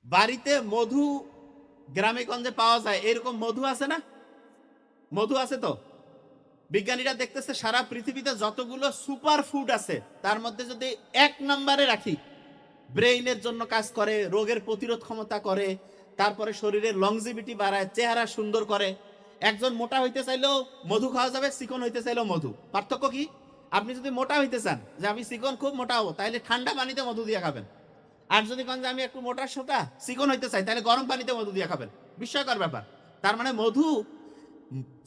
বাড়িতে মধু গ্রামে গঞ্জে পাওয়া যায়, এরকম মধু আছে না? মধু আছে তো? বিজ্ঞানীরা দেখতেছে সারা পৃথিবীতে যতগুলো সুপার ফুড আছে তার মধ্যে যদি 1 নম্বরে রাখি, ব্রেইনের জন্য কাজ করে, রোগের প্রতিরোধ ক্ষমতা করে, তারপরে শরীরের লংজিভিটি বাড়ায়, চেহারা সুন্দর করে। একজন মোটা হইতে চাইলেও মধু খাওয়া যাবে, চিকন হইতে চাইলেও মধু। পার্থক্য কি? আপনি যদি মোটা হইতে চান, যে আমি চিকন খুব মোটা হবো, তাহলে ঠান্ডা পানিতে মধু দিয়ে খাবেন। আর যদি কোন যে আমি একটু মোটা সোটা চিকন হইতে চাই, তাহলে গরম পানিতে মধু দিয়ে খাবেন। বিস্ময়কর ব্যাপার। তার মানে মধু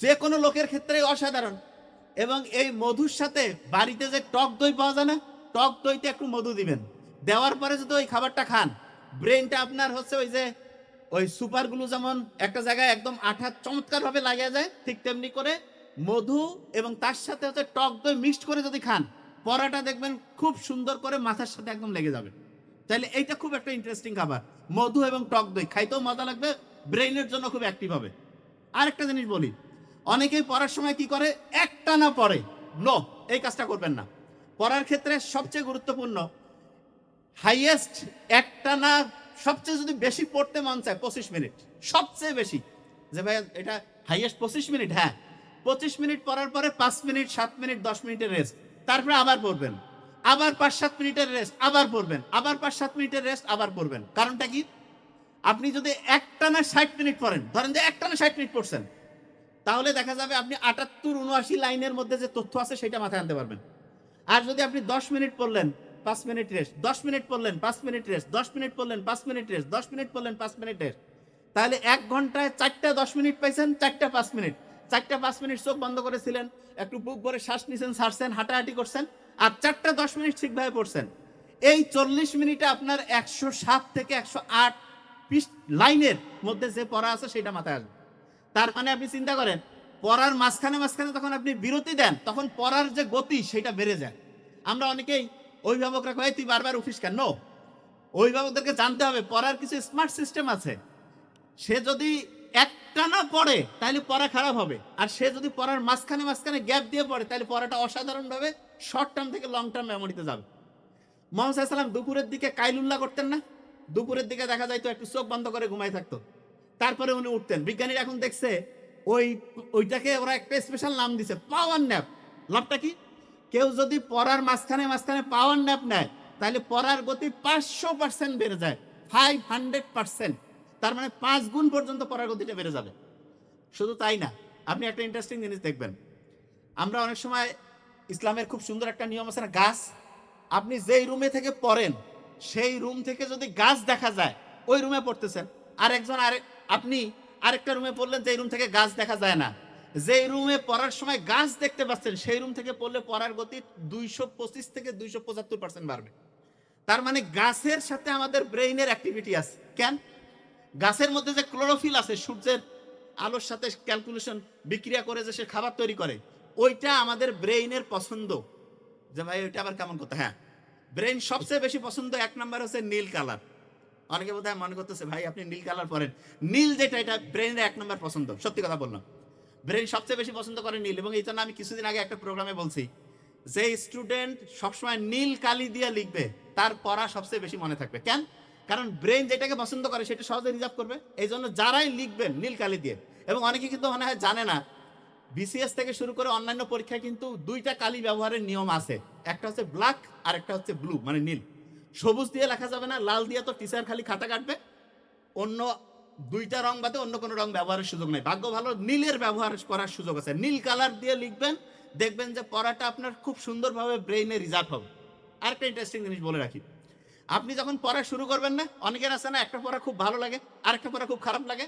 যে কোনো লোকের ক্ষেত্রে অসাধারণ। এবং এই মধুর সাথে বাড়িতে যে টক দই পাওয়া যায় না, টক দইতে একটু মধু দিবেন, দেওয়ার পরে যদি ওই খাবারটা খান, ব্রেনটা আপনার হচ্ছে ওই যে ওই সুপারগুলো যেমন একটা জায়গায় একদম আঠা চমৎকার ভাবে লাগিয়ে যায়, ঠিক তেমনি করে মধু এবং তার সাথে হচ্ছে টক দই মিক্সড করে যদি খান, পরাটা দেখবেন খুব সুন্দর করে মাথার সাথে একদম লেগে যাবে। তাহলে এইটা খুব একটা ইন্টারেস্টিং খাবার, মধু এবং টক দই। খাইতেও মজা লাগবে, ব্রেইনের জন্য খুব অ্যাক্টিভ হবে। আরেকটা জিনিস বলি, অনেকেই পড়ার সময় কি করে, একটানা পড়ে। নো, এই কাজটা করবেন না। পড়ার ক্ষেত্রে সবচেয়ে গুরুত্বপূর্ণ, হাইয়েস্ট একটানা সবচেয়ে যদি বেশি পড়তে মন চায় 25 মিনিট, সবচেয়ে বেশি। যে ভাই এটা হাইয়েস্ট 25 মিনিট, হ্যাঁ, 25 মিনিট পড়ার পরে 5 মিনিট, 7 মিনিট, 10 মিনিটের রেস্ট, তারপরে আবার পড়বেন, আবার 5-7 মিনিটের রেস্ট, আবার পড়বেন, আবার 5-7 মিনিটের রেস্ট, আবার পড়বেন। কারণটা কি? আপনি যদি একটানা 60 মিনিট পড়েন, ধরেন যে একটানা 60 মিনিট পড়ছেন, তাহলে দেখা যাবে আপনি 78-79 লাইনের মধ্যে যে তথ্য আছে সেটা মাথায় আনতে পারবেন। আর যদি আপনি 10 মিনিট পড়লেন, 5 মিনিট রেস্ট, 10 মিনিট পড়লেন, 5 মিনিট রেস্ট, 10 মিনিট পড়লেন, 5 মিনিট রেস্ট, 10 মিনিট পড়লেন, 5 মিনিট রেস্ট, তাহলে 1 ঘন্টায় 4টা 10 মিনিট পাইছেন, 4টা 5 মিনিট। 4টা 5 মিনিট চোখ বন্ধ করেছিলেন, একটু বুক ভরে শ্বাস নিছেন, ছাড়ছেন, হাঁটাহাঁটি করছেন, আর 4টা 10 মিনিট ঠিকভাবে পড়ছেন। এই 40 মিনিটে আপনার 107 থেকে 108 লাইনের মধ্যে যে পড়া আছে সেটা মাথায় আসবে। তার মানে আপনি চিন্তা করেন, পড়ার মাঝখানে মাঝখানে তখন আপনি বিরতি দেন, তখন পড়ার যে গতি সেটা বেড়ে যায়। আমরা অনেকেই অভিভাবকরা কয় তুই বারবার উঠিস কেন? অভিভাবকদেরকে জানতে হবে পড়ার কিছু স্মার্ট সিস্টেম আছে। সে যদি একটানা পড়ে তাহলে পড়া খারাপ হবে, আর সে যদি পড়ার মাঝখানে মাঝখানে গ্যাপ দিয়ে পড়ে তাহলে পড়াটা অসাধারণভাবে শর্ট টার্ম থেকে লং টার্ম মেমোরিতে যাবে। মোহাম্মদ সাল্লাম দুপুরের দিকে কাইলুল্লাহ করতেন না? দুপুরের দিকে দেখা যায় তো একটু চোখ বন্ধ করে ঘুমাই থাকতো, তারপরে উনি উঠতেন। বিজ্ঞানীরা এখন দেখছে ওই ওইটাকে ওরা একটা স্পেশাল নাম দিছে, পাওয়ার ন্যাপ। লাভটা কি? কেউ যদি পড়ার মাঝখানে মাঝখানে পাওয়ার ন্যাপ নেয়, তাহলে পড়ার গতি 500% বেড়ে যায়, 500%। তার মানে 5 গুণ পর্যন্ত পড়ার গতিটা বেড়ে যাবে। শুধু তাই না, আপনি একটা ইন্টারেস্টিং জিনিস দেখবেন, আমরা অনেক সময় ইসলামের খুব সুন্দর একটা নিয়ম আছে না, গাছ। আপনি যেই রুমে থেকে পড়েন সেই রুম থেকে যদি গাছ দেখা যায়, ওই রুমে পড়তেছেন। আর একজন আপনি আরেকটা রুমে পড়লেন যেই রুম থেকে গাছ দেখা যায় না, যেই রুমে পড়ার সময় গাছ দেখতে পাচ্ছেন সেই রুম থেকে পড়লে পড়ার গতি 225 থেকে 275% বাড়বে। তার মানে গাছের সাথে আমাদের ব্রেইনের অ্যাক্টিভিটি আছে। কেন? গাছের মধ্যে যে ক্লোরোফিল আছে, সূর্যের আলোর সাথে ক্যালকুলেশন বিক্রিয়া করে যে সে খাবার তৈরি করে, ওইটা আমাদের ব্রেইনের পছন্দ। যে ভাই ওইটা আবার কেমন কথা? হ্যাঁ, ব্রেইন সবচেয়ে বেশি পছন্দ 1 নম্বর হচ্ছে নীল কালার। অনেকে বোধহয় মনে করতেছে ভাই আপনি নীল কালার পরেন, নীল যেটা এটা ব্রেইনের 1 নম্বর পছন্দ। সত্যি কথা বললাম, ব্রেইন সবচেয়ে বেশি পছন্দ করে নীল। এবং এই জন্য আমি কিছুদিন আগে একটা প্রোগ্রামে বলছি, যে স্টুডেন্ট সবসময় নীল কালি দিয়ে লিখবে তার পড়া সবচেয়ে বেশি মনে থাকবে। কেন? কারণ ব্রেইন যেটাকে পছন্দ করে সেটা সহজে রিজার্ভ করবে। এই জন্য যারাই লিখবেন নীল কালি দিয়ে। এবং অনেকে কিন্তু মনে হয় জানে না, বিসিএস থেকে শুরু করে অন্যান্য পরীক্ষায় কিন্তু 2টা কালি ব্যবহারের নিয়ম আছে। একটা হচ্ছে ব্ল্যাক আর একটা হচ্ছে ব্লু, মানে নীল। সবুজ দিয়ে লেখা যাবে না, লাল দিয়ে তো টিচার খালি খাতা কাটবে। অন্য 2টা রং বাদে অন্য কোনো রং ব্যবহারের সুযোগ নেই। ভাগ্য ভালো নীলের ব্যবহার করার সুযোগ আছে। নীল কালার দিয়ে লিখবেন, দেখবেন যে পড়াটা আপনার খুব সুন্দরভাবে ব্রেইনে রিজার্ভ হবে। আরেকটা ইন্টারেস্টিং জিনিস বলে রাখি, আপনি যখন পড়া শুরু করবেন না, অনেকের আছে না একটা পড়া খুব ভালো লাগে আরেকটা পড়া খুব খারাপ লাগে,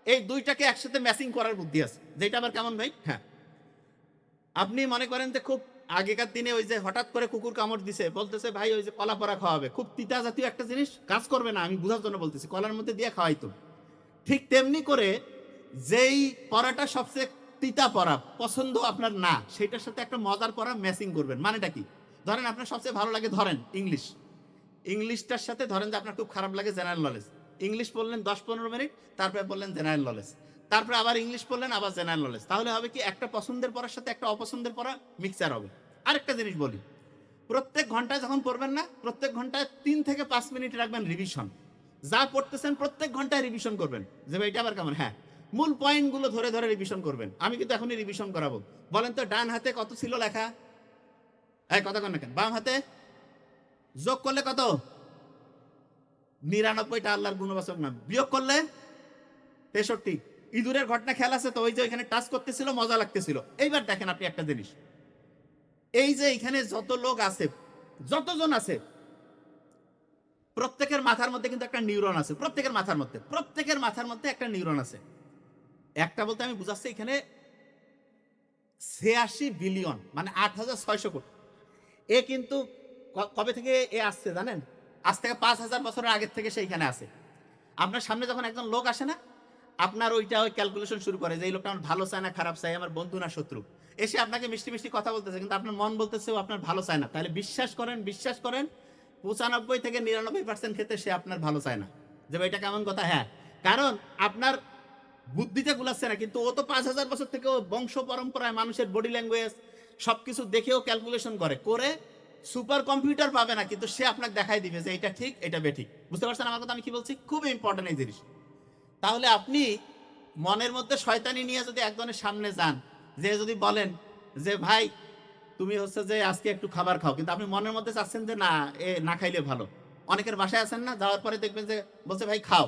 এই 2টাকে একসাথে ম্যাচিং করার বুদ্ধি আছে। যেটা আবার কেমন ভাই? হ্যাঁ, আপনি মনে করেন যে খুব আগেকার দিনে ওই যে হঠাৎ করে কুকুর কামড় দিছে, বলতেছে ভাই ওই যে কলা পরা খাওয়াবে, খুব তিতা জাতীয় একটা জিনিস, কাজ করবে না, আমি বোঝার জন্য বলতেছি, কলার মধ্যে দিয়ে খাওয়াইতো। ঠিক তেমনি করে যেই পড়াটা সবচেয়ে তিতা পড়া পছন্দ আপনার না, সেটার সাথে একটা মজার পড়া ম্যাচিং করবেন। মানেটা কি? ধরেন আপনার সবচেয়ে ভালো লাগে ধরেন ইংলিশ, ইংলিশটার সাথে ধরেন যে আপনার খুব খারাপ লাগে জেনারেল নলেজ। ইংলিশ পড়লেন 10-15 মিনিট, তারপরে বললেন জেনারেল নলেজ, তারপরে আবার ইংলিশ পড়লেন, আবার জেনারেল নলেজ। তাহলে হবে কি, একটা পছন্দের পড়ার সাথে একটা অপছন্দের পড়া মিক্সচার হবে। আরেকটা জিনিস বলি, প্রত্যেক ঘন্টায় যখন পড়বেন না, প্রত্যেক ঘন্টায় 3 থেকে 5 মিনিট রাখবেন রিভিশন। যা পড়তেছেন প্রত্যেক ঘন্টায় রিভিশন করবেন, যে ভাই এটা আবার কেমন, হ্যাঁ মূল পয়েন্টগুলো ধরে ধরে রিভিশন করবেন। আমি কিন্তু এখনই রিভিশন করাবো। বলেন তো ডান হাতে কত ছিল লেখা? এই কথা কন না কেন? বাম হাতে যোগ করলে কত? 99টা আল্লাহর গুণবাচক নাম। বিয়োগ করলে 63। ইঁদুরের ঘটনা খেয়াল আছে তো? ওই যে ওইখানে টাচ করতেছিল, মজা লাগতেছিল। এইবার দেখেন আপনি একটা জিনিস, এই যে এখানে যত লোক আছে, যতজন আছে, প্রত্যেকের মাথার মধ্যে কিন্তু একটা নিউরন আছে। প্রত্যেকের মাথার মধ্যে একটা নিউরন আছে। একটা বলতে আমি বুঝাচ্ছি এখানে 86 বিলিয়ন, মানে 8600 কোটি। এ কিন্তু কবে থেকে এ আসছে জানেন? আজ থেকে 5000 বছরের আগের থেকে সেইখানে আছে। আপনার সামনে যখন একজন লোক আসে না, আপনার ওই ক্যালকুলেশন শুরু করে যে এই লোকটা আমার ভালো চায় না খারাপ চায়, আমার বন্ধু না শত্রু। এসে আপনাকে মিষ্টি মিষ্টি কথা বলতেছে, কিন্তু আপনার মন বলতেছে ও আপনার ভালো চায় না। তাহলে বিশ্বাস করেন 95 থেকে 99% ক্ষেত্রে সে আপনার ভালো চায় না। যে এটা কেমন কথা? হ্যাঁ, কারণ আপনার বুদ্ধিতে গুলাচ্ছে না, কিন্তু ও তো 5000 বছর থেকে বংশ পরম্পরায় মানুষের বডি ল্যাঙ্গুয়েজ সবকিছু দেখেও ক্যালকুলেশন করে সুপার কম্পিউটার পাবে না, কিন্তু সে আপনাকে দেখাই দিবে যে এটা ঠিক, এটা বেঠিক। বুঝতে পারছেন আমার কথা আমি কি বলছি? খুব ইম্পর্টেন্ট এই জিনিস। তাহলে আপনি মনের মধ্যে শয়তানি নিয়ে যদি একজনের সামনে যান, যে যদি বলেন যে ভাই তুমি হচ্ছে যে আজকে একটু খাবার খাও, কিন্তু আপনি মনের মধ্যে চাচ্ছেন যে না, না খাইলে ভালো। অনেকের বাসায় আছেন না, যাওয়ার পরে দেখবেন যে বলছে ভাই খাও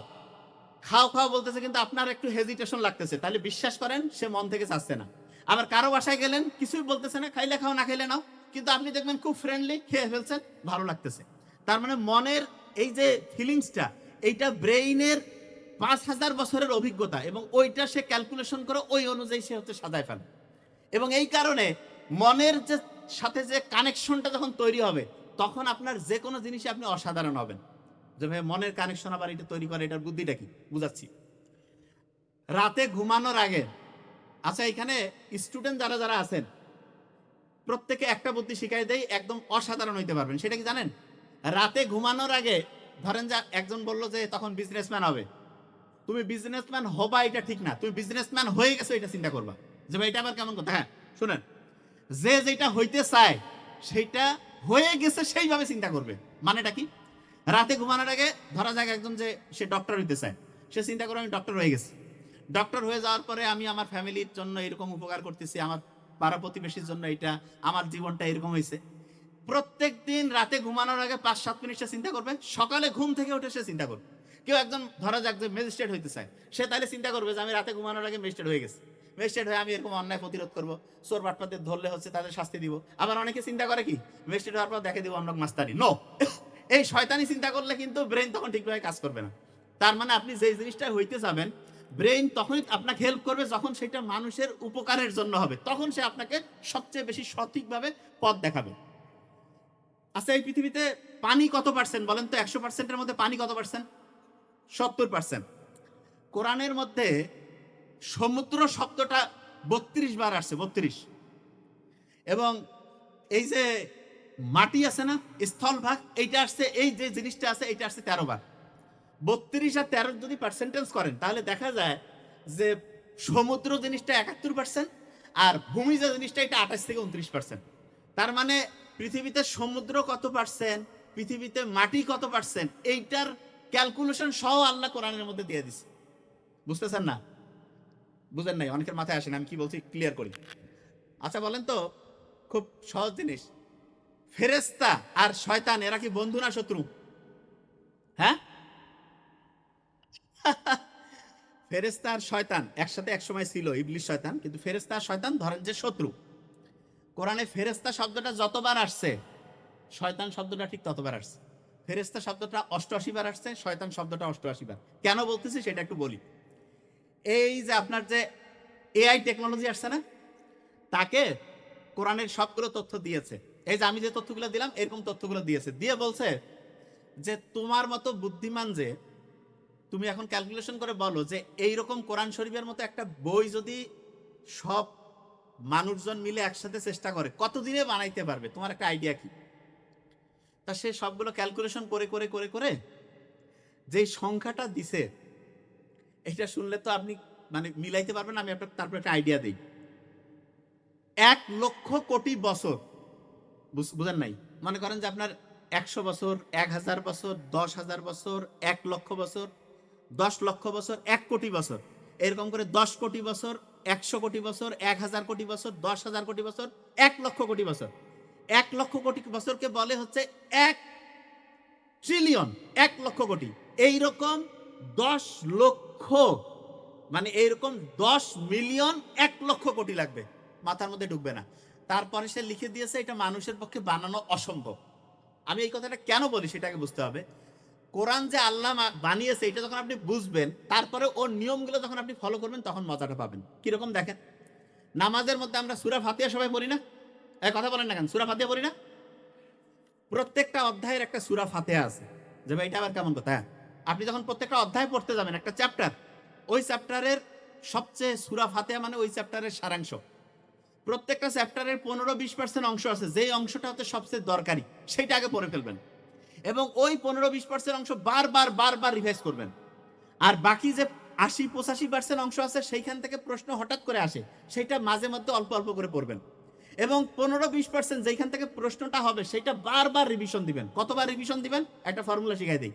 খাও খাও বলতেছে, কিন্তু আপনার একটু হেজিটেশন লাগতেছে, তাহলে বিশ্বাস করেন সে মন থেকে চাচ্ছে না। আবার কারো বাসায় গেলেন, কিছুই বলতেছে না, খাইলে খাও না খাইলে নাও, কিন্তু আপনি দেখবেন খুব ফ্রেন্ডলি, খেয়ে ফেলছেন, ভালো লাগতেছে। তার মানে মনের এই যে ফিলিংসটা, এইটা ব্রেইনের 5000 বছরের অভিজ্ঞতা, এবং ওইটা সে ক্যালকুলেশন করে ওই অনুযায়ী সে হচ্ছে সাজায় ফেলে। এবং এই কারণে মনের যে সাথে যে কানেকশনটা যখন তৈরি হবে, তখন আপনার যে কোনো জিনিসে আপনি অসাধারণ হবেন। যে ভাই মনের কানেকশন আবার এটা তৈরি করে, এটার বুদ্ধিটা কি বুঝাচ্ছি। রাতে ঘুমানোর আগে, আচ্ছা এখানে স্টুডেন্ট যারা যারা আছেন প্রত্যেকে একটা বুদ্ধি শিখাই দেই, একদম অসাধারণ হইতে পারবেন। সেটা কি জানেন? রাতে ঘুমানোর আগে, ধরেন যে একজন বললো যে তখন বিজনেসম্যান হবে, তুমি বিজনেসম্যান হবা এটা ঠিক না, তুমি বিজনেসম্যান হয়ে গেছো এটা চিন্তা করবা। যে ভাই এটা আবার কেমন কথা? হ্যাঁ শুনেন, যে যেটা হইতে চায় সেইটা হয়ে গেছে সেইভাবে চিন্তা করবে। মানেটা কি? রাতে ঘুমানোর আগে ধরা যাক একজন যে সে ডক্টর হইতে চায়, সে চিন্তা করে আমি ডক্টর হয়ে গেছি। ডক্টর হয়ে যাওয়ার পরে আমি আমার ফ্যামিলির জন্য এরকম উপকার করতেছি, আমার পাড়া প্রতিবেশীর জন্য এটা, আমার জীবনটা এরকম হয়েছে। প্রত্যেক দিন রাতে ঘুমানোর আগে 5-7 মিনিট সে চিন্তা করবে, সকালে ঘুম থেকে উঠে সে চিন্তা করবে। কেউ একজন ধরা যাক যে ম্যাজিস্ট্রেট হইতে চায়, সে তাহলে চিন্তা করবে যে আমি রাতে ঘুমানোর আগে ম্যাজিস্ট্রেট হয়ে গেছি, ম্যাজিস্ট্রেট হয়ে আমি এরকম অন্যায় প্রতিরোধ করবো, চোর বাটপাতে ধরলে হচ্ছে তাদের শাস্তি দিব। আবার অনেকে চিন্তা করে কি, ম্যাজিস্ট্রেট হওয়ার পর দেখে দিব অন্য মাস্তানি। নো, এই শয়তানি চিন্তা করলে কিন্তু ব্রেন তখন ঠিকভাবে কাজ করবে না। তার মানে আপনি যে জিনিসটা হইতে যাবেন, ব্রেন তখনই আপনাকে হেল্প করবে যখন সেটা মানুষের উপকারের জন্য হবে, তখন সে আপনাকে সবচেয়ে বেশি সঠিকভাবে পথ দেখাবে। আচ্ছা এই পৃথিবীতে পানি কত পার্সেন্ট বলেন তো? 100%-এর মধ্যে পানি কত পার্সেন্ট? 70%। কোরআনের মধ্যে সমুদ্র শব্দটা 32 বার আসছে, 32। এবং এই যে মাটি আছে না, স্থলভাগ, এইটা আসছে, এই যে জিনিসটা আছে এইটা আসছে 13 বার। 32 আর 13 যদি পার্সেন্টেজ করেন, তাহলে দেখা যায় যে সমুদ্র জিনিসটা 71%, আর ভূমি যে জিনিসটা এটা 28 থেকে 29%। তার মানে পৃথিবীতে সমুদ্র কত পার্সেন্ট, পৃথিবীতে মাটি কত পার্সেন্ট, এইটার ক্যালকুলেশন সহ আল্লাহ কোরআনের মধ্যে দিয়ে দিছে। বুঝতেছেন না? বুঝেন নাই? অনেকের মাথায় আসে না, আমি কি বলছি ক্লিয়ার করি। আচ্ছা বলেন তো, খুব সহজ জিনিস, ফেরেশতা আর শয়তান এরা কি বন্ধু না শত্রু? হ্যাঁ, ফেরেশতা আর শয়তান একসাথে একসময় ছিল, ইবলিস শয়তান, কিন্তু ফেরেশতা আর শয়তান ধরেন যে শত্রু। কোরআনে ফেরেশতা শব্দটা যতবার আসছে, শয়তান শব্দটা ঠিক ততবার আসছে। ফেরেশতা শব্দটা 88 বার আসছে, শয়তান শব্দটা 88 বার। কেন বলতেছি সেটা একটু বলি। এই যে আপনার যে এআই টেকনোলজি আসছে না, তাকে কোরআনের সবগুলো তথ্য দিয়েছে। এই যে আমি যে তথ্যগুলো দিলাম, এরকম তথ্যগুলো দিয়েছে, দিয়ে বলছে যে তোমার মতো বুদ্ধিমান যে, তুমি এখন ক্যালকুলেশন করে বলো যে এইরকম কোরআন শরীফের মতো একটা বই যদি সব মানুষজন মিলে একসাথে চেষ্টা করে, কতদিনে বানাইতে পারবে? তোমার একটা আইডিয়া কি? তা সে সবগুলো ক্যালকুলেশন করে করে করে করে যেই সংখ্যাটা দিছে, এটা শুনলে তো আপনি মানে মিলাইতে পারবেন। আমি আপনার তারপর একটা আইডিয়া দিই। 1 লক্ষ কোটি বছর, বুঝেন নাই? মনে করেন যে আপনার 100 বছর, 1000 বছর, 10,000 বছর, 1,00,000 বছর, 10,00,000 বছর, 1,00,00,000 বছর, এরকম করে 10,00,00,000 বছর, 100,00,00,000 বছর, 1,000,00,000 বছর, 10,000,00,000 বছর, 1,00,00,000 বছর। 1,00,00,000 বছরকে বলে হচ্ছে 1,000,000,000,000, 1,00,00,000,000,000। এইরকম 10,00,000,000, মানে এইরকম 10,000,000,000 1,00,00,000,000 লাগবে, মাথার মধ্যে ঢুকবে না। তারপরে সে লিখে দিয়েছে এটা মানুষের পক্ষে বানানো অসম্ভব। আমি এই কথাটা কেন বলি সেটাকে বুঝতে হবে। কোরআন যে আল্লাহ বানিয়েছে এটা যখন আপনি বুঝবেন, তারপরে ওর নিয়মগুলো যখন আপনি ফলো করবেন, তখন মজাটা পাবেন। কিরকম দেখেন, নামাজের মধ্যে আমরা সূরা ফাতিহা সবাই পড়ি না? এই কথা বলেন না কেন, সূরা ফাতিহা পড়ি না? প্রত্যেকটা অধ্যায়ের একটা সূরা ফাতিহা আছে। যে ভাই এটা আবার কেমন কথা? আপনি যখন প্রত্যেকটা অধ্যায় পড়তে যাবেন, একটা চ্যাপ্টার, ওই চ্যাপ্টারের সবচেয়ে সূরা ফাতিহা মানে ওই চ্যাপ্টারের সারাংশ। প্রত্যেকটা চ্যাপ্টারের 15-20% অংশ আছে, যেই অংশটা হচ্ছে সবচেয়ে দরকারি, সেইটা আগে পড়ে ফেলবেন এবং ওই 15-20% অংশ বারবার বারবার রিভাইজ করবেন। আর বাকি যে 80-85% অংশ আছে, সেইখান থেকে প্রশ্ন হঠাৎ করে আসে, সেইটা মাঝে মধ্যে অল্প অল্প করে পড়বেন এবং 15-20% যেখান থেকে প্রশ্নটা হবে সেইটা বারবার রিভিশন দিবেন। কতবার রিভিশন দিবেন? একটা ফর্মুলা শিখাই দিই।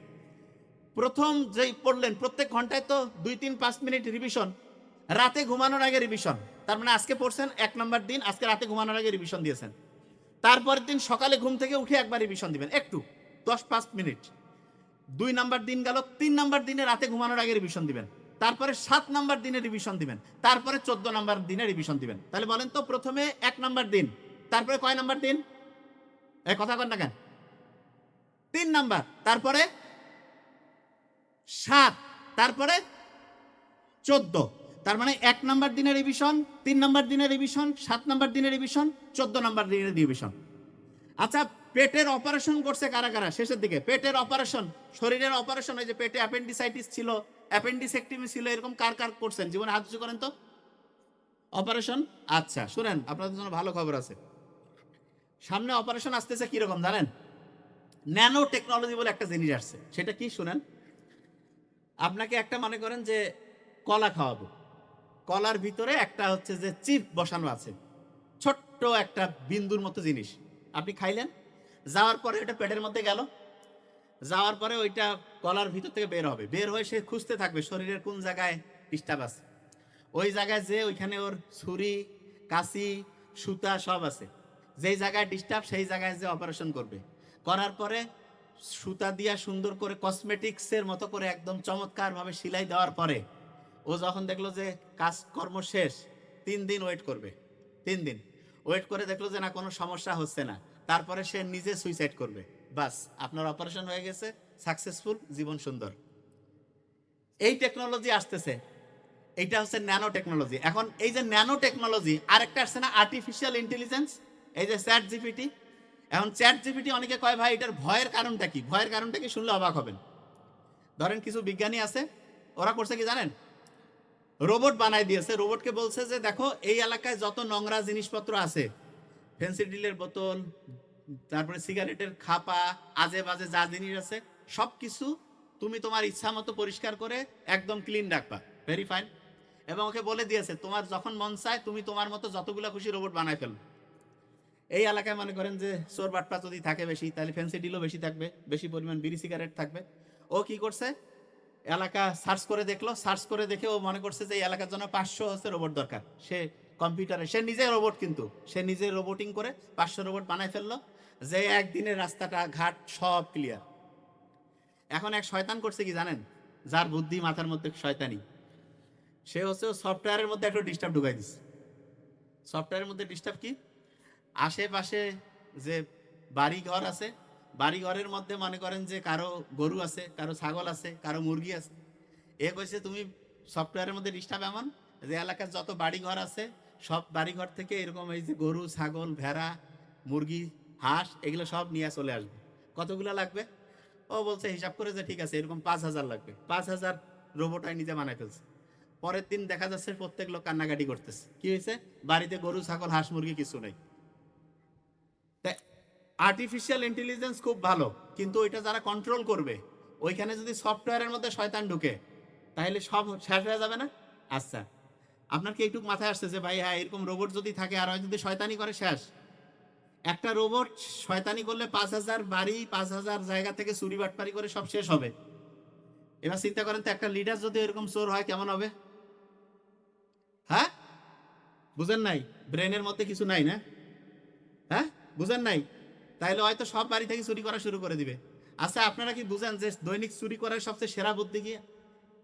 প্রথম যেই পড়লেন, প্রত্যেক ঘন্টায় তো 2-3-5 মিনিট রিভিশন, রাতে ঘুমানোর আগে রিভিশন। তার মানে আজকে পড়ছেন 1 নম্বর দিন, আজকে রাতে ঘুমানোর আগে রিভিশন দিয়েছেন। তারপরের দিন সকালে ঘুম থেকে উঠে একবার রিভিশন দিবেন, একটু 10-5 মিনিট। 2 নাম্বার দিন গেল, 3 নাম্বার দিনে রাতে ঘুমানোর আগে রিভিশন দিবেন। তারপরে 7 নাম্বার দিনে রিভিশন দিবেন, তারপরে 14 নাম্বার দিনে রিভিশন দিবেন। তাহলে বলেন তো, প্রথমে 1 নাম্বার দিন, তারপরে কয় নাম্বার দিন? এই কথা কন না কেন? 3 নাম্বার, তারপরে 7, তারপরে 14। তার মানে 1 নাম্বার দিনে রিভিশন, 3 নাম্বার দিনে রিভিশন, 7 নাম্বার দিনে রিভিশন, 14 নাম্বার দিনে রিভিশন। আচ্ছা, পেটের অপারেশন করছে কারা কারা শেষের দিকে? পেটের অপারেশন, শরীরের অপারেশন, ওই যে পেটে অ্যাপেন্ডিসাইটিস ছিল, অ্যাপেন্ডিসেক্টমি ছিল, এরকম কার কার করছেন জীবনে? হাত উঁচু করেন তো। অপারেশন। আচ্ছা শুনেন, আপনাদের জন্য ভালো খবর আছে। সামনে অপারেশন আসতেছে, কিরকম জানেন? ন্যানো টেকনোলজি বলে একটা জিনিস আসছে। সেটা কি শুনেন। আপনাকে একটা, মনে করেন যে কলা খাওয়াবো, কলার ভিতরে একটা হচ্ছে যে চিপ বসানো আছে, ছোট্ট একটা বিন্দুর মতো জিনিস। আপনি খাইলেন, যাওয়ার পরে ওটা পেটের মধ্যে গেল, যাওয়ার পরে ওইটা কলার ভিতর থেকে বের হবে, বের হয়ে সে খুঁজতে থাকবে শরীরের কোন জায়গায় ডিস্টার্ব আছে। ওই জায়গায় যে ওইখানে ওর ছুরি, কাঁচি, সুতা সব আছে। যেই জায়গায় ডিস্টার্ব সেই জায়গায় যে অপারেশন করবে। করার পরে সুতা দিয়া সুন্দর করে কসমেটিক্সের মতো করে একদম চমৎকারভাবে সেলাই দেওয়ার পরে ও যখন দেখলো যে কাজকর্ম শেষ, 3 দিন ওয়েট করবে। 3 দিন ওয়েট করে দেখলো যে না, কোনো সমস্যা হচ্ছে না, তারপরে সে নিজে সুইসাইড করবে। বাস, আপনার অপারেশন হয়ে গেছে, সাকসেসফুল, জীবন সুন্দর। এই টেকনোলজি আসতেছে, এইটা হচ্ছে ন্যানো টেকনোলজি। এখন এই যে ন্যানো টেকনোলজি, আরেকটা আসছে না, আর্টিফিশিয়াল ইন্টেলিজেন্স, এই যে চ্যাট জিপিটি। এখন চ্যাট জিপিটি অনেকে কয় ভাই এটার ভয়ের কারণটা কি? ভয়ের কারণটা কি শুনলে অবাক হবেন। ধরেন কিছু বিজ্ঞানী আছে, ওরা করছে কি জানেন? রোবট বানাই দিয়েছে। রোবটকে বলছে যে দেখো, এই এলাকায় যত নোংরা জিনিসপত্র আছে, ফেন্সিডিলের বোতল, তারপরে সিগারেটের খাপা, আজে বাজে যা জিনিস আছে, সব কিছু তুমি তোমার ইচ্ছা মতো পরিষ্কার করে একদম ক্লিন রাখবা। Very fine. এবং ওকে বলে দিয়েছে তোমার যখন মন চায় তুমি তোমার মতো যতগুলা খুশি রোবট বানায় ফেলো। এই এলাকায় মনে করেন যে চোর বাটপা যদি থাকে বেশি, তাহলে ফেন্সিডিলও বেশি থাকবে, বেশি পরিমাণ বিড়ি সিগারেট থাকবে। ও কি করছে, এলাকা সার্চ করে দেখলো, সার্চ করে দেখে ও মনে করছে যে এই এলাকার জন্য 500 হচ্ছে রোবট দরকার। সে কম্পিউটারে, সে নিজে রোবট, কিন্তু সে নিজে রোবোটিং করে 500 রোবট বানায় ফেললো, যে একদিনে রাস্তাটা ঘাট সব ক্লিয়ার। এখন এক শয়তান করছে কি জানেন? যার বুদ্ধি মাথার মধ্যে শয়তানি, সে হচ্ছে সফটওয়্যারের মধ্যে একটা ডিস্টার্ব ঢুকাই দিচ্ছে। সফটওয়্যারের মধ্যে ডিস্টার্ব কি? আশেপাশে যে বাড়ি ঘর আছে, বাড়ি ঘরের মধ্যে মনে করেন যে কারো গরু আছে, কারো ছাগল আছে, কারো মুরগি আছে। এ কইছে তুমি সফটওয়্যারের মধ্যে ডিস্টার্ব এমন যে এলাকার যত বাড়ি ঘর আছে, সব বাড়ি ঘর থেকে এরকম এই যে গরু, ছাগল, ভেড়া, মুরগি, হাঁস, এগুলো সব নিয়ে চলে আসবে। কতগুলো লাগবে? ও বলছে হিসাব করে যে ঠিক আছে, এরকম 5,000 লাগবে। 5,000 রোবটাই নিজে বানাই ফেলছে। পরের দিন দেখা যাচ্ছে প্রত্যেক লোক কান্নাকাটি করতেছে। কি হয়েছে? বাড়িতে গরু, ছাগল, হাঁস, মুরগি কিছু নেই। আর্টিফিশিয়াল ইন্টেলিজেন্স খুব ভালো, কিন্তু ওইটা যারা কন্ট্রোল করবে, ওইখানে যদি সফটওয়্যারের মধ্যে শয়তান ঢুকে, তাহলে সব শেষ হয়ে যাবে না? আচ্ছা, আপনার কি একটু মাথায় আসছে যে ভাই হ্যাঁ, এরকম রোবট যদি থাকে আর হয় যদি শয়তানি করে, শেষ। একটা রোবট শয়তানি করলে 5,000 বাড়ি 5,000 জায়গা থেকে চুরি বাটপারি করে সব শেষ হবে। এবার চিন্তা করেন তো, একটা লিডার যদি এরকম চোর হয় কেমন হবে? হ্যাঁ, বুঝেন নাই? ব্রেনের মধ্যে কিছু নাই না? হ্যাঁ, বুঝেন নাই? তাইলে হয়তো সব বাড়ি থেকে চুরি করা শুরু করে দিবে। আচ্ছা, আপনারা কি বুঝেন যে দৈনিক চুরি করার সবচেয়ে সেরা বুদ্ধি কি?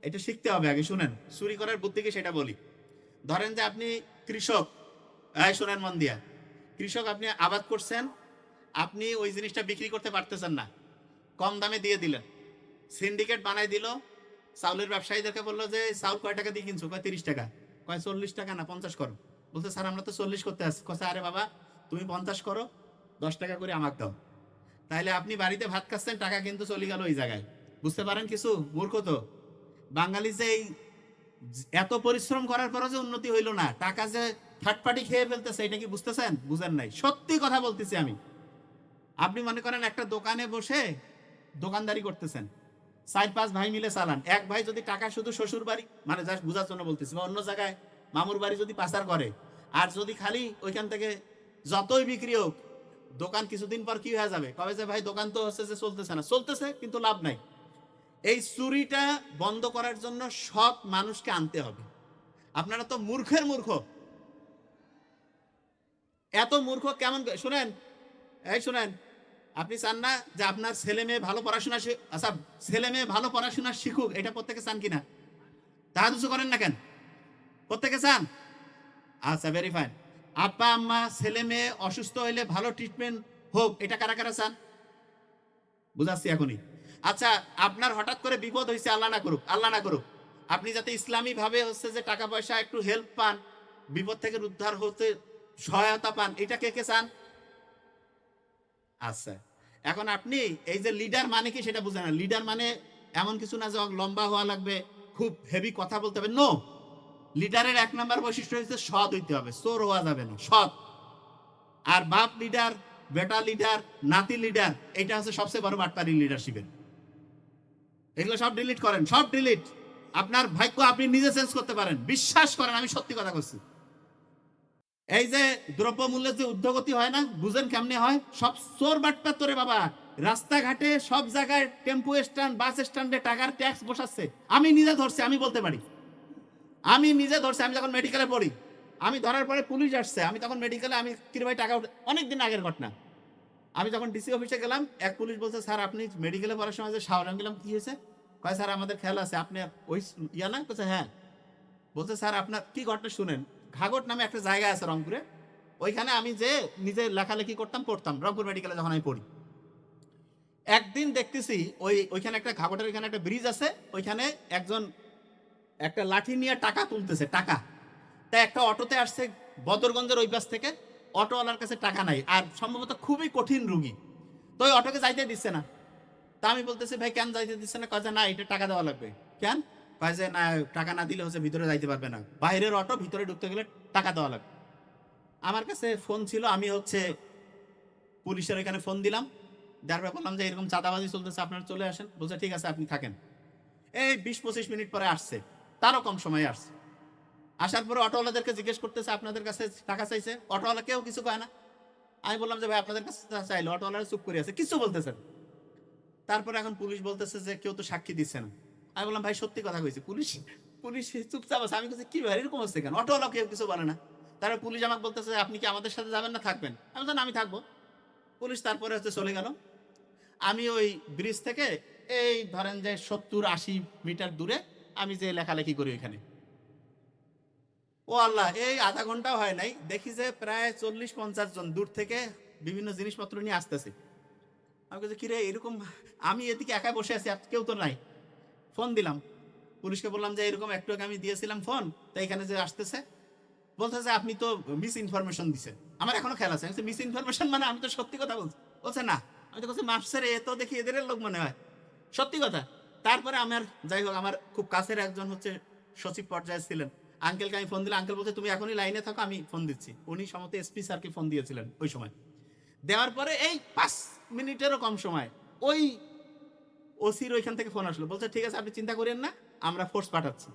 এটা শিখতে হবে আগে, শুনেন চুরি করার বুদ্ধি কি সেটা বলি। ধরেন যে আপনি কৃষক, শুনেন মন দিয়া। কৃষক, আপনি আবাদ করছেন, আপনি ওই জিনিসটা বিক্রি করতে পারতেছেন না, কম দামে দিয়ে দিলেন। সিন্ডিকেট বানাই দিল, চাউলের ব্যবসায়ীদেরকে বললো যে চাউল কয় টাকা দিয়ে কিনছো? কয় 30 টাকা। কয় 40 টাকা না 50 করো। বলছে স্যার আমরা তো 40 করতে আসছি। কছে আরে বাবা, তুমি 50 করো, 10 টাকা করে আমাকে দাও। তাইলে আপনি বাড়িতে ভাত খাচ্ছেন, টাকা কিন্তু চলে গেল ওই জায়গায়। বুঝতে পারেন কিছু? মূর্খ তো বাঙালি, যে এই এত পরিশ্রম করার পরও যে উন্নতি হইল না, টাকা যে থার্ড পার্টি খেয়ে ফেলতেছে, এটা কি বুঝতেছেন? বুঝেন নাই, সত্যি কথা বলতেছি আমি। আপনি মনে করেন একটা দোকানে বসে দোকানদারি করতেছেন, 4-5 ভাই মিলে চালান। এক ভাই যদি টাকা শুধু শ্বশুর বাড়ি, মানে জাস্ট বুঝার জন্য বলতেছি, বা অন্য জায়গায় মামুর বাড়ি যদি পাচার করে, আর যদি খালি ওইখান থেকে যতই বিক্রি হোক, দোকান কিছুদিন পর কি হয়ে যাবে? কবে যে ভাই দোকান তো হচ্ছে যে চলতেছে না, চলতেছে কিন্তু লাভ নাই। এই চুরিটা বন্ধ করার জন্য সৎ মানুষকে আনতে হবে। আপনারা তো মূর্খের মূর্খ। এত মূর্খ কেমন? শুনেন, এই শুনেন, আপনি চান না যে আপনার ছেলে মেয়ে ভালো পড়াশোনা, আচ্ছা ছেলে মেয়ে ভালো পড়াশোনা শিখুক, এটা প্রত্যেকে চান কিনা? তাহাজুদ করেন না কেন? প্রত্যেকে চান? আচ্ছা, ভেরি ফাইন। আব্বা আম্মা ছেলে মেয়ে অসুস্থ হইলে ভালো ট্রিটমেন্ট হোক, এটা কারা কারা চান? বুঝাচ্ছি এখনই। আচ্ছা, আপনার হঠাৎ করে বিপদ হয়েছে, আল্লাহ না করুক, আল্লাহ না করুক, আপনি যাতে ইসলামী ভাবে হচ্ছে যে টাকা পয়সা একটু হেল্প পান, বিপদ থেকে উদ্ধার হতে সহায়তা পান, এটা কে কে চান? আচ্ছা, এখন আপনি এই যে লিডার মানে কি সেটা বুঝেন না। লিডার মানে এমন কিছু না যে লম্বা হওয়া লাগবে, খুব হেভি কথা বলতে হবে, নো। লিডারের 1 নাম্বার বৈশিষ্ট্য হচ্ছে সৎ হইতে হবে, চোর হওয়া যাবে না, সৎ। আর বাপ লিডার, বেটা লিডার, নাতি লিডার, এটা হচ্ছে সবচেয়ে বড় বাটপারি লিডারশিপের। এগুলো সব ডিলিট করেন, সব ডিলিট। আপনার ভাগ্য আপনি নিজে চেঞ্জ করতে পারেন, বিশ্বাস করেন, আমি সত্যি কথা বলছি। এই যে দ্রব্যমূল্যের যে ঊর্ধ্বগতি হয় না, বুঝেন কেমনে হয়? সব চোর বাটপার তোরে বাবা। রাস্তাঘাটে সব জায়গায় টেম্পো স্ট্যান্ড, বাস স্ট্যান্ডে টাকার ট্যাক্স বসাচ্ছে। আমি নিজে ধরছি, আমি বলতে পারি, আমি নিজে ধরছি। আমি যখন মেডিকেলে পড়ি, আমি ধরার পরে পুলিশ আসছে, আমি তখন মেডিকেলে, আমি কিরে ভাই টাকা অনেকদিন আগের ঘটনা। আমি যখন ডিসি অফিসে গেলাম, এক পুলিশ বলছে স্যার আপনি মেডিকেলে পড়ার সময় যে শাওরাং গেলাম, কি হয়েছে? কয় স্যার আমাদের খেয়াল আছে আপনি ওই ইয়া না? বলছে হ্যাঁ। বলছে স্যার আপনার কি ঘটনা শুনেন। ঘাগট নামে একটা জায়গা আছে রংপুরে, ওইখানে আমি যে নিজে লেখালেখি পড়তাম রংপুর মেডিকেলে যখন আমি পড়ি। একদিন দেখতেছি ওইখানে একটা ঘাগটের ওইখানে একটা ব্রিজ আছে, ওইখানে একজন একটা লাঠি নিয়ে টাকা তুলতেছে, টাকা। তাই একটা অটোতে আসছে বদরগঞ্জের ওই পাশ থেকে, অটোওয়ালার কাছে টাকা নাই, আর সম্ভবত খুবই কঠিন রুগী, তো ওই অটোকে যাইতে দিচ্ছে না। তা আমি বলতেছি ভাই কেন যাইতে দিচ্ছে না? কয় যে না, এটা টাকা দেওয়া লাগবে। কেন? কয় যে না, টাকা না দিলে হচ্ছে ভিতরে যাইতে পারবে না, বাইরের অটো, ভিতরে ঢুকতে গেলে টাকা দেওয়া লাগবে। আমার কাছে ফোন ছিল, আমি হচ্ছে পুলিশের এখানে ফোন দিলাম, যার বললাম যে এরকম চাঁদাবাজি চলতেছে, আপনারা চলে আসেন। বলছে ঠিক আছে আপনি থাকেন। এই 20-25 মিনিট পরে আসছে, তারও কম সময় আসছে। আসার পরে অটোওয়ালাদেরকে জিজ্ঞেস করতেছে আপনাদের কাছে টাকা চাইছে, অটোওয়ালা কেউ কিছু কয় না। আমি বললাম যে ভাই আপনাদের কাছে চাইলো, অটোওয়ালারা চুপ করে আছে, কিছু বলতেছেন। তারপরে এখন পুলিশ বলতেছে যে কেউ তো সাক্ষী দিচ্ছে না। আমি বললাম ভাই সত্যি কথা কইছি, পুলিশ পুলিশ চুপচাপ আছে। আমি বলছি কি ভাই এরকম হচ্ছে কেন? অটোওয়ালা কেউ কিছু বলে না। তারপরে পুলিশ আমাকে বলতেছে আপনি কি আমাদের সাথে যাবেন না থাকবেন? আমি বললাম আমি থাকবো। পুলিশ তারপরে হচ্ছে চলে গেল। আমি ওই ব্রিজ থেকে এই ধরেন যে 70-80 মিটার দূরে আমি যে লেখালেখি করি ওইখানে, ও আল্লাহ, এই আধা ঘন্টাও হয় নাই, দেখি যে প্রায় 40-50 জন দূর থেকে বিভিন্ন জিনিসপত্র নিয়ে আসতেছে। আমি বলছি কিরে এরকম, আমি এদিকে একা বসে আছি, কেউ তো নাই। ফোন দিলাম পুলিশকে, বললাম যে এরকম একটু আগে আমি দিয়েছিলাম ফোন, তাই এখানে যে আসতেছে, বলতেছে আপনি তো মিস ইনফরমেশন দিচ্ছেন। আমার এখনো খেয়াল আছে, মিস ইনফরমেশন মানে আমি তো সত্যি কথা বলছি। বলছে না, আমি তো বলছি মাস্টার এ তো দেখি এদের লোক মনে হয়, সত্যি কথা। তারপরে আমার যাই হোক, আমার খুব কাছের একজন হচ্ছে সচিব পর্যায়ে ছিলেন, আঙ্কেলকে আমি ফোন দিলাম। আঙ্কেল বলছে তুমি এখনই লাইনে থাকো, আমি ফোন দিচ্ছি। উনি সম্ভবত এসপি স্যারকে ফোন দিয়েছিলেন ওই সময়। দেওয়ার পরে এই 5 মিনিটেরও কম সময় ওই ওসির ওইখান থেকে ফোন আসলো, বলছে ঠিক আছে আপনি চিন্তা করেন না, আমরা ফোর্স পাঠাচ্ছি।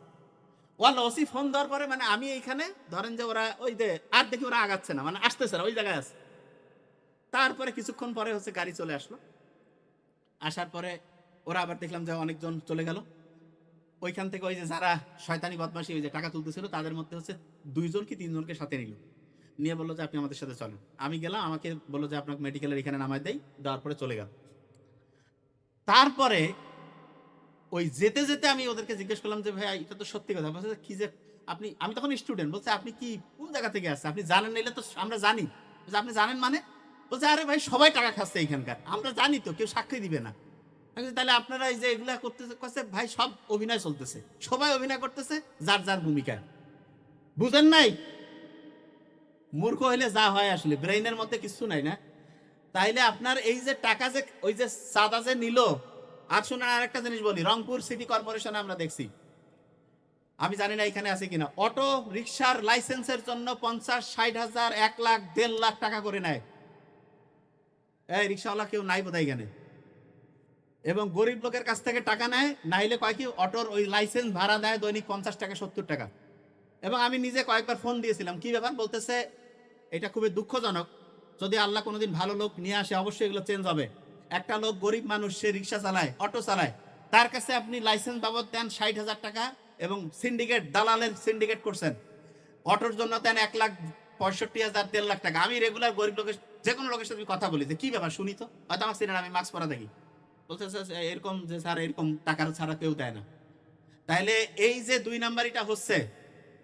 ওয়াল্লা ওসি ফোন দেওয়ার পরে মানে আমি এইখানে ধরেন যে ওরা ওই যে আর দেখি ওরা আগাচ্ছে না, মানে আসতেছে না, ওই জায়গায় আছে। তারপরে কিছুক্ষণ পরে হচ্ছে গাড়ি চলে আসলো, আসার পরে ওরা আবার দেখলাম যে অনেকজন চলে গেল। ওইখান থেকে ওই যে যারা শয়তানি বদমাশি ওই যে টাকা তুলতেছিল তাদের মধ্যে হচ্ছে 2জন কি 3জনকে সাথে নিল, নিয়ে বললো যে আপনি আমাদের সাথে চলেন। আমি গেলাম, আমাকে বললো যে আপনাকে মেডিকেলের এখানে নামায় দেয়, দেওয়ার পরে চলে গেল। তারপরে ওই যেতে যেতে আমি ওদেরকে জিজ্ঞেস করলাম যে ভাই এটা তো সত্যি কথা, বলছে কি যে আপনি, আমি তখন স্টুডেন্ট, বলছে আপনি কি কোন জায়গা থেকে আসছে, আপনি জানেন নিলে তো আমরা জানি। বলছে আপনি জানেন মানে? বলছে আরে ভাই সবাই টাকা খাচ্ছে এইখানকার, আমরা জানি তো, কেউ সাক্ষী দিবে না। তাহলে আপনারা এই যে এগুলা করতেছে ভাই, সব অভিনয় চলতেছে, সবাই অভিনয় করতেছে যার যার ভূমিকায়, বুঝেন নাই? মূর্খ হইলে যা হয় আসলে, ব্রেইনের মধ্যে কিছু নাই না। তাইলে আপনার এই যে টাকা যে ওই যে চাঁদা যে নিল। আর শুনুন আর একটা জিনিস বলি, রংপুর সিটি কর্পোরেশনে আমরা দেখছি, আমি জানি না এখানে আছে কিনা, অটো রিক্সার লাইসেন্সের জন্য 50-60 হাজার, 1 লাখ 1.5 লাখ টাকা করে নেয়। এই রিক্সাওয়ালা কেউ নাই বোধহয় এখানে। এবং গরিব লোকের কাছ থেকে টাকা নেয়, নাইলে কয় কি অটোর ওই লাইসেন্স ভাড়া দেয় দৈনিক 50 টাকা 70 টাকা। এবং আমি নিজে কয়েকবার ফোন দিয়েছিলাম, কি ব্যাপার, বলতেছে এটা খুবই দুঃখজনক, যদি আল্লাহ কোনোদিন ভালো লোক নিয়ে আসে অবশ্যই এগুলো চেঞ্জ হবে। একটা লোক গরিব মানুষ, সে রিক্সা চালায়, অটো চালায়, তার কাছে আপনি লাইসেন্স বাবদ দেন 60 হাজার টাকা, এবং সিন্ডিকেট দালালের সিন্ডিকেট করছেন, অটোর জন্য দেন 1,65,000 1.5 লাখ টাকা। আমি রেগুলার গরিব লোকের যে কোনো লোকের সাথে কথা বলি যে কি ব্যাপার শুনি তো, হয়তো আমার সিনেমা আমি মাস্ক পরা দেখি, বলছে এরকম যে স্যার এরকম টাকার ছাড়া কেউ দেয় না। তাইলে এই যে 2 নাম্বারিটা হচ্ছে,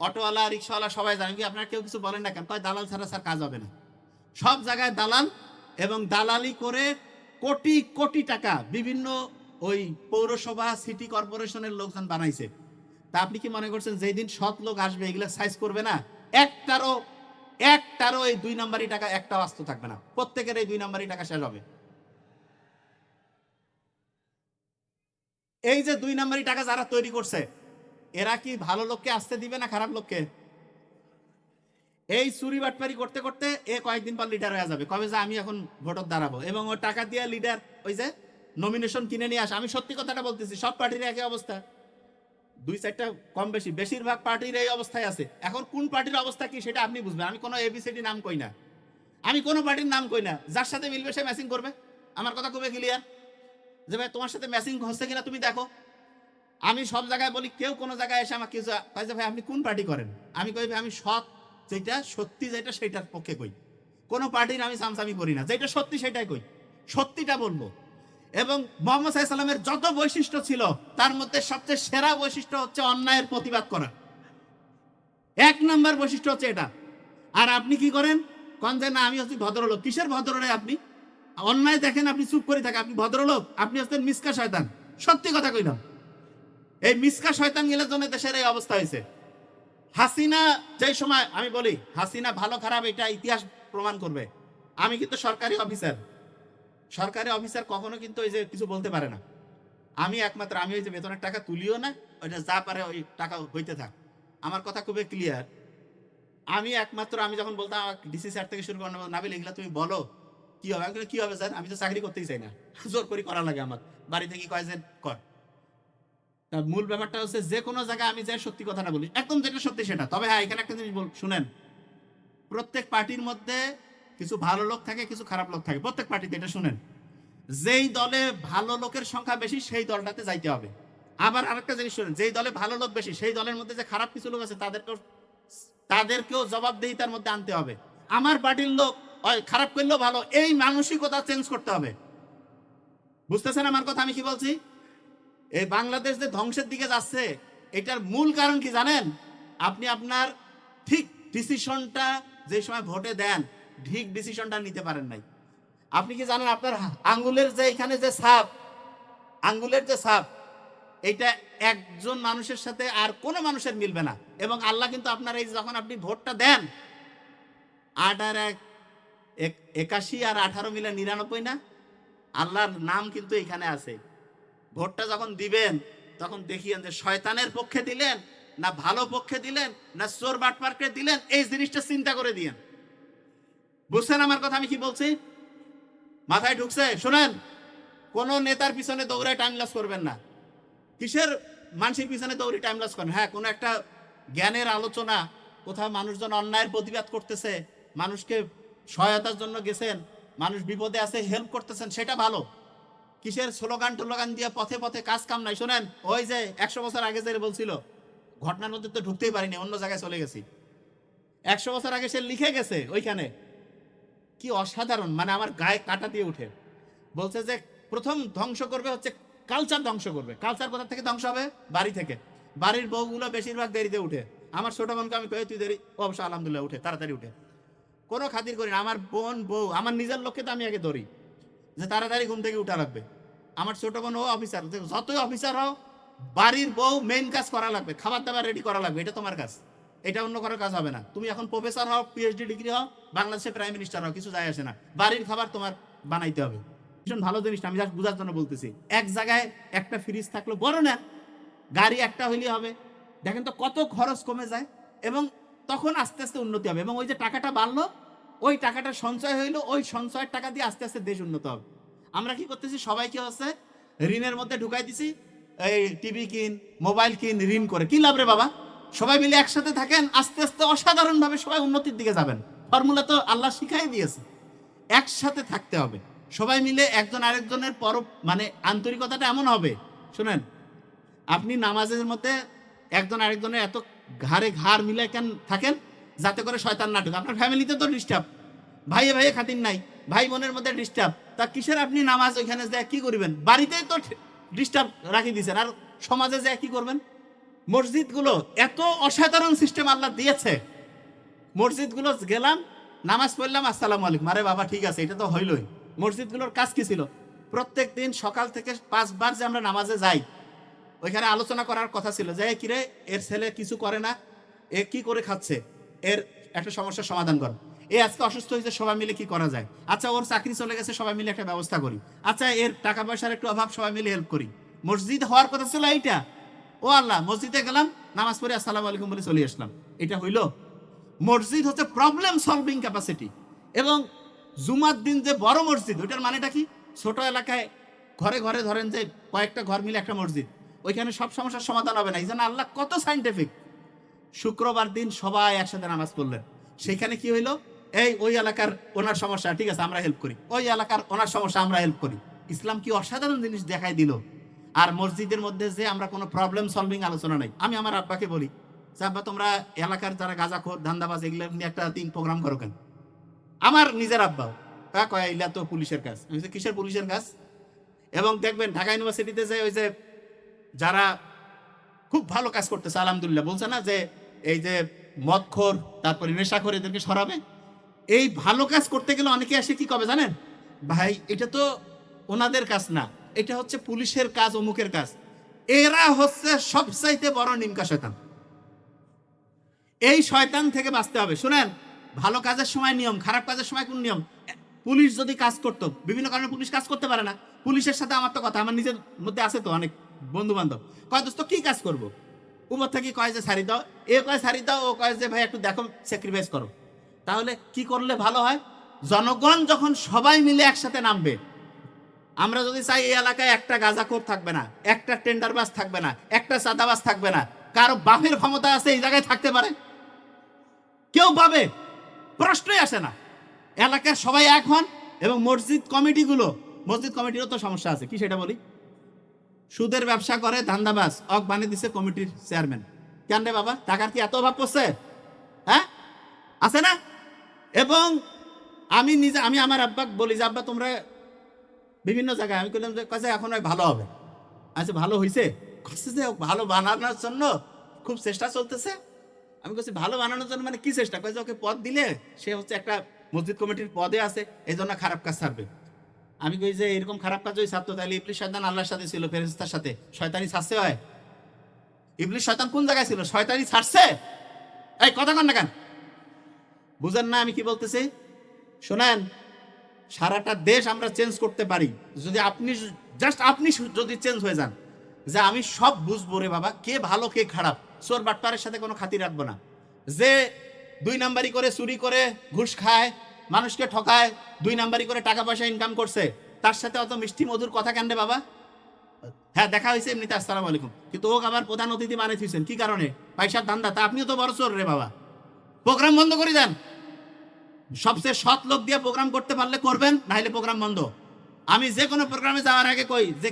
অটোওয়ালা রিক্সাওয়ালা সবাই জানেন, কি আপনার কেউ কিছু বলেন না কেন, কয় দালাল ছাড়া স্যার কাজ হবে না। সব জায়গায় দালাল, এবং দালালি করে কোটি কোটি টাকা বিভিন্ন ওই পৌরসভা সিটি কর্পোরেশনের লোকজন বানাইছে। তা আপনি কি মনে করছেন যেই দিন সৎ লোক আসবে এগুলা সাইজ করবে না? একটারও এই 2 নাম্বারি টাকা একটা বাস্তু থাকবে না, প্রত্যেকের এই 2 নাম্বারি টাকা শেষ হবে। এই যে 2 নাম্বারি টাকা যারা তৈরি করছে, এরা কি ভালো লোককে আসতে দিবে না খারাপ লোককে? এই চুরি বাটপারি করতে করতে এ কয়েকদিন পর লিডার হয়ে যাবে, কবে যে আমি এখন ভোটর দাঁড়াবো, এবং ও টাকা দিয়ে লিডার ওই যে নমিনেশন কিনে নিয়ে আসে। আমি সত্যি কথাটা বলতেছি, সব পার্টির একই অবস্থা, 2-4টা কম বেশি, বেশিরভাগ পার্টির এই অবস্থায় আছে। এখন কোন পার্টির অবস্থা কি সেটা আপনি বুঝবেন, আমি কোনো এবিসিডি নাম কই না, আমি কোনো পার্টির নাম কই না, যার সাথে মিলবে সে ম্যাচিং করবে। আমার কথা খুবই ক্লিয়ার, যে ভাই তোমার সাথে ম্যাচিং হচ্ছে কিনা তুমি দেখো। আমি সব জায়গায় বলি, কেউ কোনো জায়গায় এসে আমাকে ভাই আপনি কোন পার্টি করেন, আমি কই ভাই আমি সৎ যেটা সত্যি যেটা সেটার পক্ষে কই, কোনো পার্টির আমি সামসামি করি না, যেটা সত্যি সেটাই কই, সত্যিটা বলবো। এবং মোহাম্মদ সাল্লামের যত বৈশিষ্ট্য ছিল তার মধ্যে সবচেয়ে সেরা বৈশিষ্ট্য হচ্ছে অন্যায়ের প্রতিবাদ করা, 1 নাম্বার বৈশিষ্ট্য হচ্ছে এটা। আর আপনি কি করেন, কোন যে না আমি হচ্ছি ভদ্রলোক, কিসের ভদ্রলোক আপনি? অন্যায় দেখেন আপনি চুপ করে থাকেন, আপনি ভদ্রলোক? আপনি হচ্ছেন মিসকা শয়তান। সত্যি কথা কইলাম, এই মিসকা শয়তান গেলে জন্য দেশের এই অবস্থা হয়েছে। হাসিনা যেই সময়, আমি বলি হাসিনা ভালো খারাপ এটা ইতিহাস প্রমাণ করবে, আমি কিন্তু সরকারি অফিসার কখনো কিন্তু ওই যে কিছু বলতে পারে না। আমি একমাত্র, আমি ওই যে বেতনের টাকা তুলিও না, ওইটা যা পারে ওই টাকা হইতে থাক, আমার কথা খুবই ক্লিয়ার। আমি একমাত্র, আমি যখন বলতাম ডিসি স্যার থেকে শুরু করবো, নাবিল এগুলা তুমি বলো কি হবে, আমি কি হবে স্যার, আমি তো চাকরি করতেই চাই না, জোর করে করা লাগে আমার, বাড়ি থেকে কয় যে কর। মূল ব্যাপারটা হচ্ছে যে কোনো জায়গায় আমি যাই সত্যি কথাটা বলি, একদম যেটা সত্যি সেটা। তবে হ্যাঁ, এখানে একটা জিনিস শুনেন, প্রত্যেক পার্টির মধ্যে কিছু ভালো লোক থাকে, কিছু খারাপ লোক থাকে, প্রত্যেক পার্টিতে, এটা শুনেন। যেই দলে ভালো লোকের সংখ্যা বেশি সেই দলটাতে যাইতে হবে। আবার আরেকটা জিনিস শুনেন, যেই দলে ভালো লোক বেশি সেই দলের মধ্যে যে খারাপ কিছু লোক আছে তাদেরকেও জবাবদিহিতার মধ্যে আনতে হবে। আমার পার্টির লোক খারাপ করলেও ভালো, এই মানসিকতা চেঞ্জ করতে হবে। বুঝতেছেন আমার কথা আমি কি বলছি? এই বাংলাদেশ যে ধ্বংসের দিকে যাচ্ছে, এটার মূল কারণ কি জানেন? আপনি আপনার ঠিক ডিসিশনটা যে সময় ভোটে দেন, ঠিক ডিসিশনটা নিতে পারেন নাই। আপনি কি জানেন আপনার আঙ্গুলের যে এখানে যে ছাপ, আঙ্গুলের যে ছাপ, এটা একজন মানুষের সাথে আর কোনো মানুষের মিলবে না। এবং আল্লাহ কিন্তু আপনার এই যখন আপনি ভোটটা দেন, 8 আর 1 81 আর 18 মিলে 99 না, আল্লাহর নাম কিন্তু এখানে আছে। ভোটটা যখন দিবেন তখন দেখিয়েন যে শয়তানের পক্ষে দিলেন না ভালো পক্ষে দিলেন না চোর বাটপারকে দিলেন, এই জিনিসটা চিন্তা করে দিয়েন। বুঝছেন আমার কথা আমি কি বলছি? মাথায় ঢুকছে? শুনেন, কোন নেতার পিছনে দৌড়ায় টাইম লস করবেন না। কিসের মানুষের পিছনে দৌড়ি টাইম লস করেন? হ্যাঁ, কোনো একটা জ্ঞানের আলোচনা, কোথাও মানুষজন অন্যায়ের প্রতিবাদ করতেছে, মানুষকে সহায়তার জন্য গেছেন, মানুষ বিপদে আছে, হেল্প করতেছেন, সেটা ভালো। কিসের স্লোগান টোলোগান দিয়ে পথে পথে কাজ কাম নাই। শোনেন, ওই যে 100 বছর আগে যে বলছিল, ঘটনার মধ্যে তো ঢুকতেই পারিনি, অন্য জায়গায় চলে গেছি। 100 বছর আগে সে লিখে গেছে ওইখানে, কি অসাধারণ, মানে আমার গায়ে কাটা দিয়ে উঠে। বলছে যে প্রথম ধ্বংস করবে হচ্ছে কালচার, ধ্বংস করবে। কালচার কোথা থেকে ধ্বংস হবে? বাড়ি থেকে। বাড়ির বউগুলো বেশিরভাগ দেরিতে উঠে। আমার ছোট বোনকে আমি কই তুই দেরি, অবশ্য আলহামদুলিল্লাহ উঠে, তাড়াতাড়ি উঠে, কোনো খাতির করি না। আমার বোন বউ, আমার নিজের লোককে তো আমি আগে ধরি যে তাড়াতাড়ি ঘুম থেকে উঠা লাগবে। আমার ছোট বোন ও অফিসার, যতই অফিসার হও, বাড়ির বউ মেইন কাজ করা লাগবে, খাবার দাবার রেডি করা লাগবে, এটা তোমার কাজ, এটা অন্য কারো কাজ হবে না। তুমি এখন প্রফেসর হও, পিএইচডি ডিগ্রি হও, বাংলাদেশে প্রাইম মিনিস্টার হও, কিছু যায় আসে না, বাড়ির খাবার তোমার বানাইতে হবে। ভীষণ ভালো জিনিস, আমি জাস্ট বোঝার জন্য বলতেছি। এক জায়গায় একটা ফ্রিজ থাকলো, বড় না, গাড়ি একটা হইলে হবে। দেখেন তো কত খরচ কমে যায়, এবং তখন আস্তে আস্তে উন্নতি হবে। এবং ওই যে টাকাটা বাড়লো, ওই টাকাটা সঞ্চয় হইলো, ওই সঞ্চয়ের টাকা দিয়ে আস্তে আস্তে দেশ উন্নত হবে। আমরা কি করতেছি, সবাই কি হচ্ছে ঋণের মধ্যে ঢুকাই দিছি, এই টিভি কিন, মোবাইল কিন, ঋণ করে কি লাভ রে বাবা? সবাই মিলে একসাথে থাকেন, আস্তে আস্তে অসাধারণ ভাবে সবাই উন্নতির দিকে যাবেন। ফর্মুলা তো আল্লাহ শিখাই দিয়েছে, একসাথে থাকতে হবে সবাই মিলে। একজন আরেকজনের পর মানে আন্তরিকতাটা এমন হবে, শুনেন, আপনি নামাজের মধ্যে একজন আরেকজনের এত ঘাড়ে ঘাড় মিলে কেন থাকেন, যাতে করে শয়তান না ঢুকে। আপনার ফ্যামিলিতে তো ডিস্টার্ব, ভাইয়ে ভাইয়ে খাতির নাই, ভাই বোনের মধ্যে ডিস্টার্ব, তা কিসের আপনি নামাজ ওইখানে যায় কি করবেন? বাড়িতেই তো ডিস্টার্ব রাখি দিয়েছেন, আর সমাজে যায় কি করবেন? মসজিদগুলো এত অসাধারণ সিস্টেম আল্লাহ দিয়েছে, মসজিদগুলো গেলাম, নামাজ পড়লাম, আসসালামু আলাইকুম, আরে বাবা ঠিক আছে, এটা তো হইলই। মসজিদগুলোর কাজ কি ছিল? প্রত্যেক দিন সকাল থেকে 5 বার যে আমরা নামাজে যাই, ওইখানে আলোচনা করার কথা ছিল যে কিরে এর ছেলে কিছু করে না, এ কি করে খাচ্ছে, এর একটা সমস্যার সমাধান কর। এ আজকে অসুস্থ হয়েছে, সবাই মিলে কি করা যায়? আচ্ছা, ওর চাকরি চলে গেছে, সবাই মিলে একটা ব্যবস্থা করি। আচ্ছা, এর টাকা পয়সার একটু অভাব, সবাই মিলে হেল্প করি। মসজিদ হওয়ার কথা ছিল এইটা। ও আল্লাহ, মসজিদে গেলাম, নামাজ পড়ে আসসালামু আলাইকুম বলে চলে আসলাম, এটা হইল? মসজিদ হচ্ছে প্রবলেম সলভিং ক্যাপাসিটি। এবং জুমার দিন যে বড় মসজিদ, ওইটার মানেটা কি? ছোট এলাকায় ঘরে ঘরে ধরেন যে কয়েকটা ঘর মিলে একটা মসজিদ, ওইখানে সব সমস্যার সমাধান হবে না। এই জন্য আল্লাহ কত সাইন্টিফিক। শুক্রবার দিন সবাই একসাথে নামাজ পড়লেন, সেখানে কি হইলো? এই ওই এলাকার ওনার সমস্যা, ঠিক আছে আমরা হেল্প করি, ওই এলাকার ওনার সমস্যা আমরা হেল্প করি। ইসলাম কি অসাধারণ জিনিস দেখাই দিল। আর মসজিদের মধ্যে যে আমরা কোনো প্রবলেম সলভিং আলোচনা নাই। আমি আমার আব্বাকে বলি যে আব্বা, তোমরা এলাকার যারা গাঁজাখোর ধান্দাবাজ এগুলো নিয়ে একটা দিন প্রোগ্রাম করো কেন? আমার নিজের আব্বাও কয় এগুলা তো পুলিশের কাজ। আমি বলছি, কিসের পুলিশের কাজ? এবং দেখবেন ঢাকা ইউনিভার্সিটিতে যে ওই যে যারা খুব ভালো কাজ করতেছে আলহামদুলিল্লাহ, বলছে না যে এই যে মদখোর, তারপরে নেশাখোর, এদেরকে সরাবে। এই ভালো কাজ করতে গেলে অনেকে আসে কি কবে জানেন? ভাই এটা তো ওনাদের কাজ না, এটা হচ্ছে পুলিশের কাজ, অমুকের কাজ। এরা হচ্ছে সবচাইতে বড় নিমকা শয়তান। এই শয়তান থেকে বাঁচতে হবে। শুনেন, ভালো কাজের সময় নিয়ম, খারাপ কাজের সময় কোন নিয়ম? পুলিশ যদি কাজ করতো, বিভিন্ন কারণে পুলিশ কাজ করতে পারে না, পুলিশের সাথে আমার তো কথা, আমার নিজের মধ্যে আছে তো অনেক বন্ধু বান্ধব, কয় দোস্ত কি কাজ করবো? উপর থেকে কয় যে সারি দাও, এ কয় সারি দাও, ও কয় যে ভাই একটু দেখো স্যাক্রিফাইস করো। তাহলে কি করলে ভালো হয়? জনগণ যখন সবাই মিলে একসাথে নামবে, আমরা যদি চাই এই এলাকায় একটা গাঁজাখোর থাকবে না, একটা টেন্ডারবাজ থাকবে না, একটা চাঁদাবাজ থাকবে না, কারো বাপের ক্ষমতা আছে এই জায়গায় থাকতে পারে? কেউ পাবে? প্রশ্নই আসে না। এলাকার সবাই এক হন। এবং মসজিদ কমিটিগুলো, মসজিদ কমিটিরও তো সমস্যা আছে, কি সেটা বলি? সুদের ব্যবসা করে ধান্দাবাজ, অক বানিয়ে দিচ্ছে কমিটির চেয়ারম্যান। কেন রে বাবা, টাকার কি এত অভাব পড়ছে? হ্যাঁ, আছে না? এবং আমি আমার আব্বাক বলি যে আব্বা তোমরা বিভিন্ন জায়গায়, আমি বললাম যে কাছে এখন ভালো হবে। আচ্ছা ভালো হয়েছে? কাছে যে ভালো বানানোর জন্য খুব চেষ্টা চলতেছে। আমি বলছি ভালো বানানোর জন্য মানে কি চেষ্টা? কয়েছে ওকে পদ দিলে সে হচ্ছে একটা মসজিদ কমিটির পদে আছে, এই জন্য খারাপ কাজ ছাড়বে। আমি কই যে এরকম খারাপ কাজ ওই ছাড়তো তাহলে ইবলিশ শয়তান আল্লাহর সাথে ছিল, ফেরেশতার সাথে, শয়তানি ছাড়ছে হয়? ইবলিশ শয়তান কোন জায়গায় ছিল? শয়তানি ছাড়ছে? এই কথা কন না কেন? বুঝেন না আমি কি বলতেছি? শোনেন, সারাটা দেশ আমরা চেঞ্জ করতে পারি যদি আপনি যদি চেঞ্জ হয়ে যান যে আমি সব বুঝবো রে বাবা, কে ভালো কে খারাপ, চোর বাটপারের সাথে কোনো খাতির রাখবো না। যে 2 নাম্বারি করে, চুরি করে, ঘুষ খায়, মানুষকে ঠকায়, 2 নাম্বারি করে টাকা পয়সা ইনকাম করছে, তার সাথে অত মিষ্টি মধুর কথা কেন রে বাবা? হ্যাঁ দেখা হয়েছে এমনিতে আসসালামু আলাইকুম, কিন্তু ও আবার প্রধান অতিথি বানিয়ে দিয়েছেন কি কারণে? পয়সার ধান্দা। তা আপনিও তো বড় চোর রে বাবা, প্রোগ্রাম বন্ধ করে দেন। সবচেয়ে সৎ লোক দিয়ে প্রোগ্রাম করতে পারলে করবেন, নাহলে প্রোগ্রাম বন্ধ। আমি যে কোনো প্রোগ্রামে যাওয়ার আগে কই যে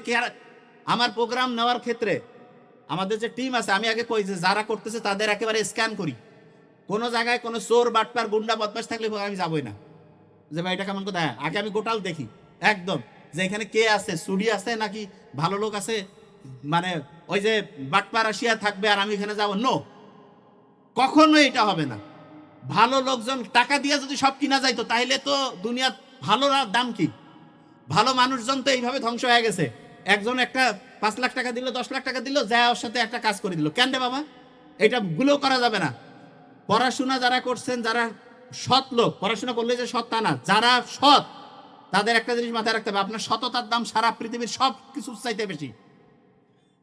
আমার প্রোগ্রাম নেওয়ার ক্ষেত্রে আমাদের যে টিম আছে, আমি আগে কই যে যারা করতেছে তাদের একেবারে স্ক্যান করি। কোনো জায়গায় কোনো চোর বাটপার গুন্ডা বদমাশ থাকলে আমি যাবই না, যে ভাই এটা কেমন কোথায়, আগে আমি গোটাল দেখি একদম, যে এখানে কে আছে, চুরি আছে নাকি ভালো লোক আছে। মানে ওই যে বাটপার আসিয়া থাকবে আর আমি এখানে যাবো, নো, কখনোই এটা হবে না। ভালো লোকজন টাকা দিয়ে যদি সব কিনা যাইতো তাহলে তো দুনিয়া ভালো দাম কি, ভালো মানুষজন তো এইভাবে ধ্বংস হয়ে গেছে। একজন একটা 5 লাখ টাকা দিল, 10 লাখ টাকা দিল, যায় ওর সাথে একটা কাজ করে দিল, কেন রে বাবা? এটা ভুলেও করা যাবে না। পড়াশোনা যারা করছেন, যারা সৎ লোক, পড়াশোনা করলে যে সৎ তা না, যারা সৎ তাদের একটা জিনিস মাথায় রাখতে হবে, আপনার সততার দাম সারা পৃথিবীর সব কিছুর চাইতে বেশি,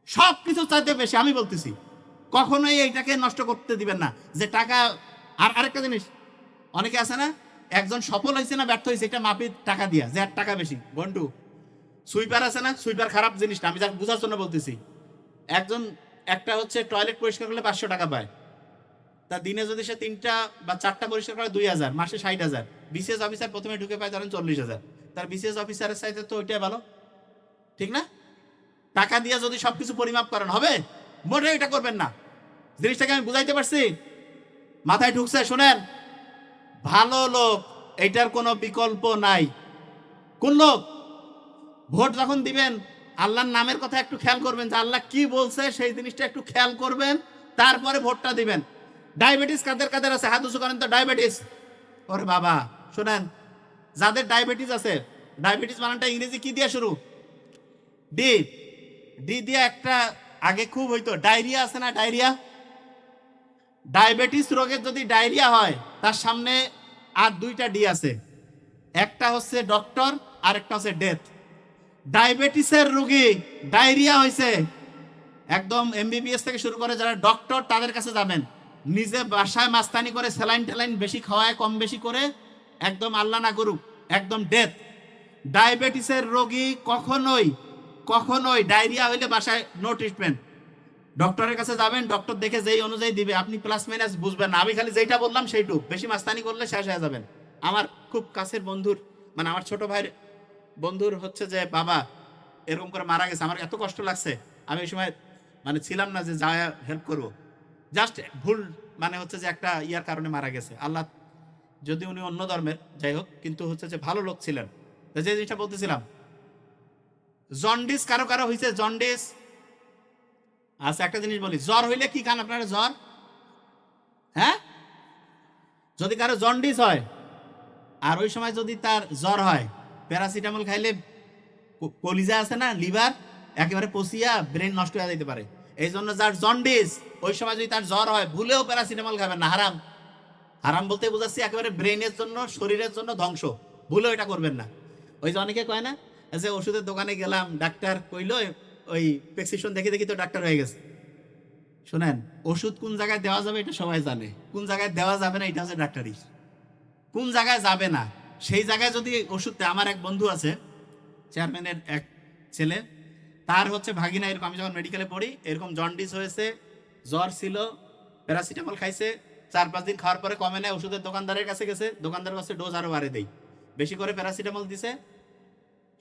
সব কিছুর চাইতে বেশি। আমি বলতেছি কখনোই এইটাকে নষ্ট করতে দিবেন না যে টাকা। আর আরেকটা জিনিস, অনেকে আছে না, একজন সফল হয়েছে না ব্যর্থ হয়েছে এটা মাপি টাকা দিয়া, যে আর টাকা বেশি। বন্ধু, সুইপার আছে না, সুইপার খারাপ জিনিসটা আমি যা বুঝার জন্য বলতেছি। একজন একটা হচ্ছে টয়লেট পরিষ্কার করলে 500 টাকা পায়, তা দিনে যদি সে 3টা বা 4টা পরিষ্কার করে 2000, মাসে 60,000। বিসিএস অফিসার প্রথমে ঢুকে পায় ধরেন 40,000, তার বিসিএস অফিসারের চাইতে তো ওইটাই ভালো, ঠিক না? টাকা দিয়ে যদি সবকিছু পরিমাপ করেন হবে, মোটেও এটা করবেন না। জিনিসটাকে আমি বুঝাইতে পারছি, মাথায় ঢুকছে? শোনেন, ভালো লোক এটার কোনো বিকল্প নাই। কোন লোক? ভোট যখন দিবেন আল্লাহর নামের কথা একটু খেয়াল করবেন, যে আল্লাহ কি বলছে সেই জিনিসটা একটু খেয়াল করবেন, তারপরে ভোটটা দিবেন। ডায়াবেটিস কাদের কাদের আছে? হাত উঁচু করেন তো। ডায়াবেটিস, ওরে বাবা শোনেন, যাদের ডায়াবেটিস আছে, ডায়াবেটিস বানানটা ইংরেজি কি দিয়ে শুরু? ডি। ডি দিয়ে একটা আগে খুব হইতো ডায়রিয়া আছে না, ডায়রিয়া। ডায়াবেটিস রোগের যদি ডায়রিয়া হয়, তার সামনে আর 2টা ডি আছে, একটা হচ্ছে ডক্টর আর একটা হচ্ছে ডেথ। ডায়াবেটিসের রোগী ডায়রিয়া হয়েছে, একদম এমবিবিএস থেকে শুরু করে যারা ডক্টর তাদের কাছে যাবেন, নিজে বাসায় মাস্তানি করে স্যালাইন ট্যালাইন বেশি খাওয়ায়, কম বেশি করে, একদম আল্লাহ না করুক, একদম ডেথ। ডায়াবেটিসের রোগী কখনোই কখনোই ডায়রিয়া হইলে বাসায় নো ট্রিটমেন্ট, ডক্টরের কাছে যাবেন, ডক্টর দেখে যেই অনুযায়ী দিবে, আপনি প্লাস মাইনাস বুঝবেন না। আমি খালি যেটা বললাম সেইটুক, বেশি মাস্তানি করলে শেষ হয়ে যাবেন। আমার খুব কাছের বন্ধুর, মানে আমার ছোট ভাইয়ের বন্ধুর হচ্ছে যে বাবা এরকম করে মারা গেছে। আমার এত কষ্ট লাগছে, আমি ওই সময় মানে ছিলাম না যে যা হেল্প করবো, জাস্ট ভুল মানে হচ্ছে যে একটা ইয়ার কারণে মারা গেছে। আল্লাহ, যদি উনি অন্য ধর্মের, যাই হোক, কিন্তু হচ্ছে যে ভালো লোক ছিলেন। যে জিনিসটা বলতেছিলাম, জন্ডিস কারো কারো হয়েছে, জন্ডিস। আচ্ছা একটা জিনিস বলি, জ্বর হইলে কি খান আপনারা? জ্বর, হ্যাঁ, যদি কারো জন্ডিস হয় আর ওই সময় যদি তার জ্বর হয়, প্যারাসিটামল খাইলে কলিজা আছে না, লিভার একেবারে পচিয়া ব্রেন নষ্ট হয়ে যেতে পারে। এই জন্য যার জন্ডিস ওই সময় যদি তার জ্বর হয়, ভুলেও প্যারাসিটামল খাবেন না, হারাম। হারাম বলতে বোঝাচ্ছি একেবারে ব্রেনের জন্য, শরীরের জন্য ধ্বংস, ভুলেও এটা করবেন না। ওই যে অনেকে কয় না যে ওষুধের দোকানে গেলাম, ডাক্তার কইলো ওই প্রেসক্রিপশন দেখে দেখি তো ডাক্তার হয়ে গেছে। শোনেন, ওষুধ কোন জায়গায় দেওয়া যাবে এটা সবাই জানে, কোন জায়গায় দেওয়া যাবে না এটা হচ্ছে ডাক্তারই। কোন জায়গায় যাবে না সেই জায়গায় যদি ওষুধ, আমার এক বন্ধু আছে, চেয়ারম্যানের এক ছেলে, তার হচ্ছে ভাগিনা এরকম, আমি যখন মেডিকেলে পড়ি এরকম জন্ডিস হয়েছে, জ্বর ছিল, প্যারাসিটামল খাইছে, 4-5 দিন খাওয়ার পরে কমে নেয়, ওষুধের দোকানদারের কাছে গেছে, দোকানদার কাছে ডোজ আরো বাড়ে দেয়, বেশি করে প্যারাসিটামল দিছে।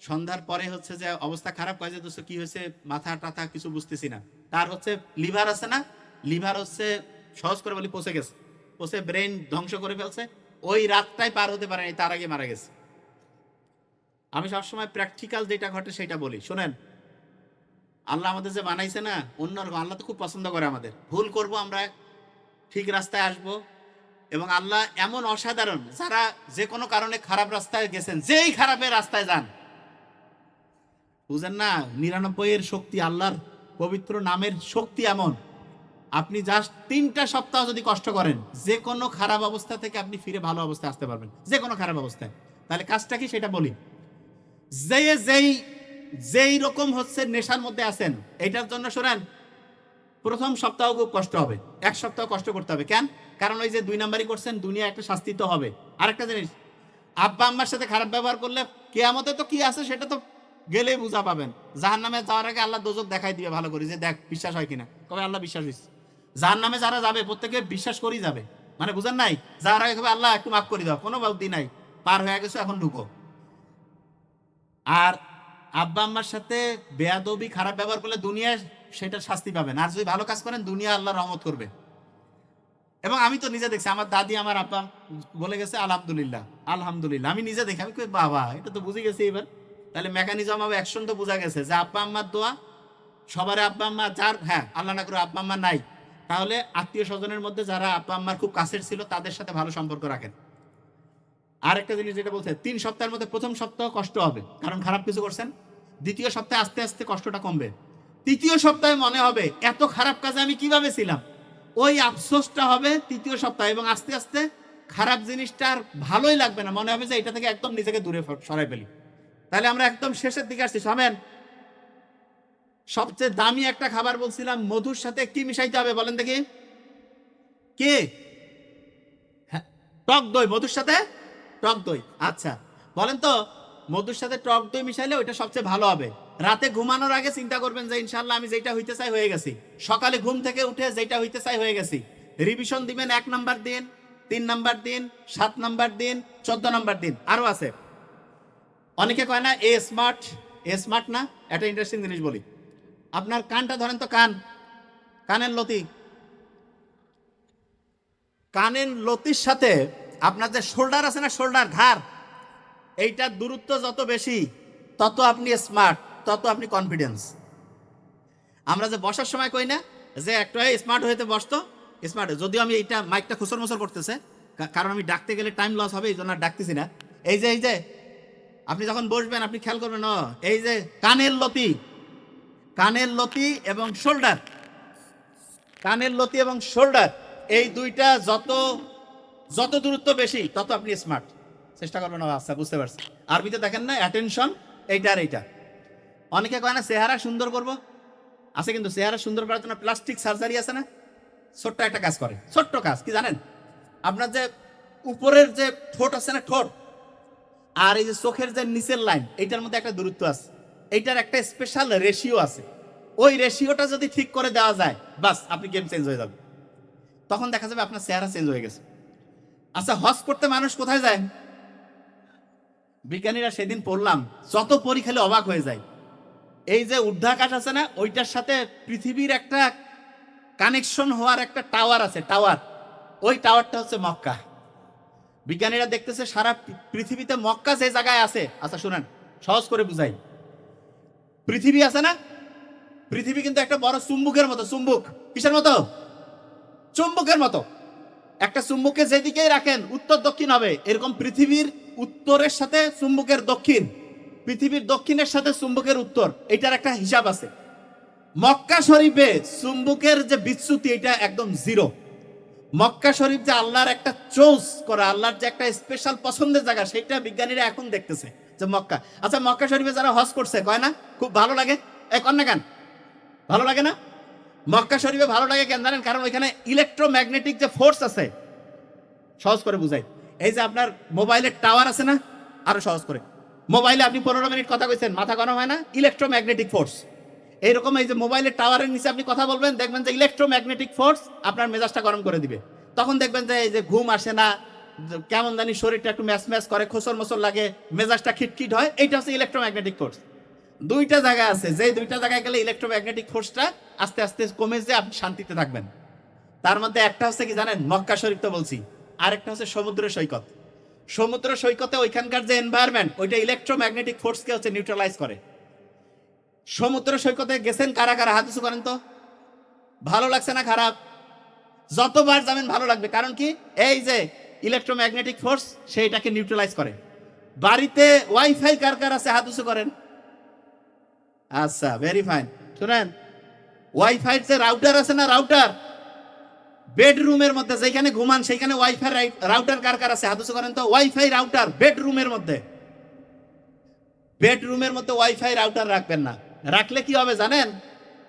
সন্ধ্যার পরে হচ্ছে যে অবস্থা খারাপ, কয় যে দোস্ত কি হয়েছে, মাথা টাথা কিছু বুঝতেছি না। তার হচ্ছে লিভার আছে না, লিভার হচ্ছে সহজ করে বলি পচে গেছে, পচে ব্রেন ধ্বংস করে ফেলছে। ওই রাতটাই পার হতে পারেনি, তার আগে মারা গেছে। আমি সবসময় প্র্যাকটিক্যাল যেটা ঘটে সেটা বলি। শোনেন, আল্লাহ আমাদের যে বানাইছে না অন্যরকম, আল্লাহ তো খুব পছন্দ করে আমাদের। ভুল করব আমরা, ঠিক রাস্তায় আসব, এবং আল্লাহ এমন অসাধারণ, যারা যে কোনো কারণে খারাপ রাস্তায় গেছেন, যেই খারাপের রাস্তায় যান, বুঝেন না 99-এর শক্তি, আল্লাহর পবিত্র নামের শক্তি এমন, আপনি জাস্ট 3টা সপ্তাহ যদি কষ্ট করেন, যে কোনো খারাপ অবস্থা থেকে আপনি ফিরে ভালো অবস্থায় আসতে পারবেন, যে কোনো খারাপ অবস্থায়। তাহলে কাজটা কি সেটা বলি। যেই রকম হচ্ছে নেশার মধ্যে আছেন, এটার জন্য শোনেন, প্রথম সপ্তাহ খুব কষ্ট হবে, 1 সপ্তাহ কষ্ট করতে হবে। কেন? কারণ ওই যে 2 নাম্বারই করছেন, দুনিয়া একটা শাস্তি তো হবে। আরেকটা জিনিস, আব্বা আম্মার সাথে খারাপ ব্যবহার করলে কিয়ামতে তো কি আছে সেটা তো গেলেই বুঝা পাবেন। জাহান্নামে যাওয়ার আগে আল্লাহ দোজক দেখাই দিবে ভালো করে, যে দেখ বিশ্বাস হয় কিনা। কবে আল্লাহ বিশ্বাস হয়েছে। জাহান্নামে যারা যাবে প্রত্যেকে বিশ্বাস করেই যাবে, মানে বুঝেন নাই, যাওয়ার আগে কবে আল্লাহ একটু মাফ করে দাও, কোনো বুদ্ধি নাই, পার হয়ে গেছো এখন ঢুকো। আর আব্বা আম্মার সাথে বেয়াদবি খারাপ ব্যবহার করলে দুনিয়ায় সেটার শাস্তি পাবেন, আর যদি ভালো কাজ করেন দুনিয়া আল্লাহ রহমত করবে। এবং আমি তো নিজে দেখছি, আমার দাদি আমার আব্বা বলে গেছে আলহামদুলিল্লাহ আলহামদুলিল্লাহ, আমি নিজে দেখি, আমি কই বাবা এটা তো বুঝে গেছি এবার। তাহলে মেকানিজম হবে অ্যাকশন তো বোঝা গেছে যে আব্বা আম্মার দোয়া, সবার আব্বা আম্মা যার, হ্যাঁ আল্লাহ না করে আব্বা আম্মা নাই, তাহলে আত্মীয় স্বজনের মধ্যে যারা আব্বা আম্মার খুব কাছের ছিল তাদের সাথে ভালো সম্পর্ক রাখেন। আর একটা জিনিস যেটা বলছে, 3 সপ্তাহের মধ্যে প্রথম সপ্তাহ কষ্ট হবে কারণ খারাপ কিছু করছেন, দ্বিতীয় সপ্তাহে আস্তে আস্তে কষ্টটা কমবে, তৃতীয় সপ্তাহে মনে হবে এত খারাপ কাজে আমি কিভাবে ছিলাম, ওই আফসোসটা হবে তৃতীয় সপ্তাহে, এবং আস্তে আস্তে খারাপ জিনিসটা আর ভালোই লাগবে না, মনে হবে যে এটা থেকে একদম নিজেকে দূরে সরাই ফেলি। তাহলে আমরা একদম শেষের দিকে আসছি, শোনেন সবচেয়ে দামি একটা খাবার বলছিলাম, মধুর সাথে কি মিশাইতে হবে বলেন দেখি, কি? হ্যাঁ, টক দই, মধুর সাথে টক দই। আচ্ছা বলেন তো, মধুর সাথে টক দই মিশাইলে ওইটা সবচেয়ে ভালো হবে। রাতে ঘুমানোর আগে চিন্তা করবেন যে ইনশাল্লাহ আমি যেটা হইতে চাই হয়ে গেছি, সকালে ঘুম থেকে উঠে যেটা হইতে চাই হয়ে গেছি, রিভিশন দিবেন 1 নাম্বার দিন, 3 নাম্বার দিন, 7 নাম্বার দিন, 14 নাম্বার দিন, আরো আছে। অনেকে কয় না এ স্মার্ট, এ স্মার্ট না, একটা ইন্টারেস্টিং জিনিস বলি, আপনার কানটা ধরেন তো, কানের লতি, কানের লতির সাথে আপনার যে শোল্ডার আছে না, শোল্ডার ঘাড়, এইটার দূরত্ব যত বেশি তত আপনি স্মার্ট, তত আপনি কনফিডেন্স। আমরা যে বসার সময় কই না যে একটা স্মার্ট হইতে বসতো, স্মার্ট, যদিও আমি এইটা মাইকটা খুসর মুসর করতেছে কারণ আমি ডাকতে গেলে টাইম লস হবে, এই জন্য আর ডাকতেছি না। এই যে আপনি যখন বসবেন আপনি খেয়াল করবেন, এই যে কানের লতি, কানের লতি এবং শোল্ডার, কানের লতি এবং শোল্ডার, এই দুইটা যত দূরত্ব বেশি তত আপনি স্মার্ট। চেষ্টা করবেন। আচ্ছা বুঝতে পারছি। আরবিতে দেখেন না অ্যাটেনশন, এইটা আর এইটা। অনেকে কয় না চেহারা সুন্দর করব, আছে কিন্তু চেহারা সুন্দর করার জন্য প্লাস্টিক সার্জারি আছে না, ছোট্ট একটা কাজ করে, ছোট্ট কাজ কি জানেন? আপনার যে উপরের যে ঠোঁট আছে না, ঠোঁট আর এই যে চোখের যে নিচের লাইন, এইটার মধ্যে একটা দূরত্ব আছে, এইটার একটা স্পেশাল রেশিও আছে, ওই রেশিওটা যদি ঠিক করে দেওয়া যায় বাস আপনি গেম চেঞ্জ হয়ে যাবে, তখন দেখা যাবে আপনার চেহারা চেঞ্জ হয়ে গেছে। আচ্ছা হজ করতে মানুষ কোথায় যায়? বিজ্ঞানীরা সেদিন পড়লাম, যত পরী খেলে অবাক হয়ে যায়। এই যে ঊর্ধ্বাকাশ আছে না, ওইটার সাথে পৃথিবীর একটা কানেকশন হওয়ার একটা টাওয়ার আছে, টাওয়ার, ওই টাওয়ারটা হচ্ছে মক্কা। বিজ্ঞানীরা দেখতেছে সারা পৃথিবীতে মক্কা যে জায়গায় আছে, আচ্ছা শুনেন সহজ করে বুঝাই, পৃথিবী আছে না, পৃথিবী কিন্তু একটা বড় চুম্বকের মতো, চুম্বক কিসের মতো? চুম্বকের মতো। একটা চুম্বককে যেদিকেই রাখেন উত্তর দক্ষিণ হবে, এরকম পৃথিবীর উত্তরের সাথে চুম্বকের দক্ষিণ, পৃথিবীর দক্ষিণের সাথে চুম্বকের উত্তর, এটার একটা হিসাব আছে। মক্কা শরীফে চুম্বকের যে বিচ্যুতি এটা একদম জিরো। মক্কা শরীফ যে আল্লাহর একটা চোজ করা, আল্লাহর যে একটা স্পেশাল পছন্দের জায়গা, সেটা বিজ্ঞানীরা এখন দেখতেছে যে মক্কা। আচ্ছা মক্কা শরীফে যারা হজ করছে কয় না খুব ভালো লাগে, কন্যা কেন ভালো লাগে না? মক্কা শরীফে ভালো লাগে কেন জানেন? কারণ ওইখানে ইলেকট্রোম্যাগনেটিক যে ফোর্স আছে, সহজ করে বুঝাই, এই যে আপনার মোবাইলের টাওয়ার আছে না, আরো সহজ করে, মোবাইলে আপনি 15 মিনিট কথা কইছেন, মাথা গরম হয় না? Electromagnetic force. এইরকম এই যে মোবাইলের টাওয়ারের নিচে আপনি কথা বলবেন, দেখবেন যে ইলেকট্রোম্যাগনেটিক ফোর্স আপনার মেজাজটা গরম করে দিবে। তখন দেখবেন যে এই যে ঘুম আসে না, কেমন জানি শরীরটা একটু ম্যাচ ম্যাচ করে, খোসর মোসর লাগে, মেজাজটা খিটখিট হয়, এইটা হচ্ছে ইলেকট্রোম্যাগনেটিক ফোর্স। দুইটা জায়গা আছে, যে দুইটা জায়গায় গেলে ইলেকট্রোম্যাগনেটিক ফোর্সটা আস্তে আস্তে কমে যায়, আপনি শান্তিতে থাকবেন। তার মধ্যে একটা হচ্ছে কি জানেন, মক্কা শরীফ তো বলছি, আর একটা হচ্ছে সমুদ্র সৈকত। সমুদ্র সৈকতে ওইখানকার যে এনভায়রনমেন্ট, ওইটা ইলেকট্রোম্যাগনেটিক ফোর্সকে হচ্ছে নিউট্রালাইজ করে। সমুদ্র সৈকতে গেছেন কারা কারা, হাত উঁচু করেন তো। ভালো লাগছে না খারাপ? যতবার যাবেন ভালো লাগবে, কারণ কি এই যে ইলেকট্রোম্যাগনেটিক ফোর্স সেইটাকে নিউট্রালাইজ করে। বাড়িতে ওয়াইফাই কার কার আছে, হাত উঁচু করেন। আচ্ছা ভেরি ফাইন। শুনেন, ওয়াইফাই যে রাউটার আছে না, রাউটার, বেডরুমের মধ্যে যেখানে ঘুমান সেইখানে ওয়াইফাই রাউটার কার কার আছে, হাত উঁচু করেন তো। ওয়াইফাই রাউটার বেডরুমের মধ্যে, বেডরুমের মধ্যে ওয়াইফাই রাউটার রাখবেন না। রাখলে কি হবে জানেন?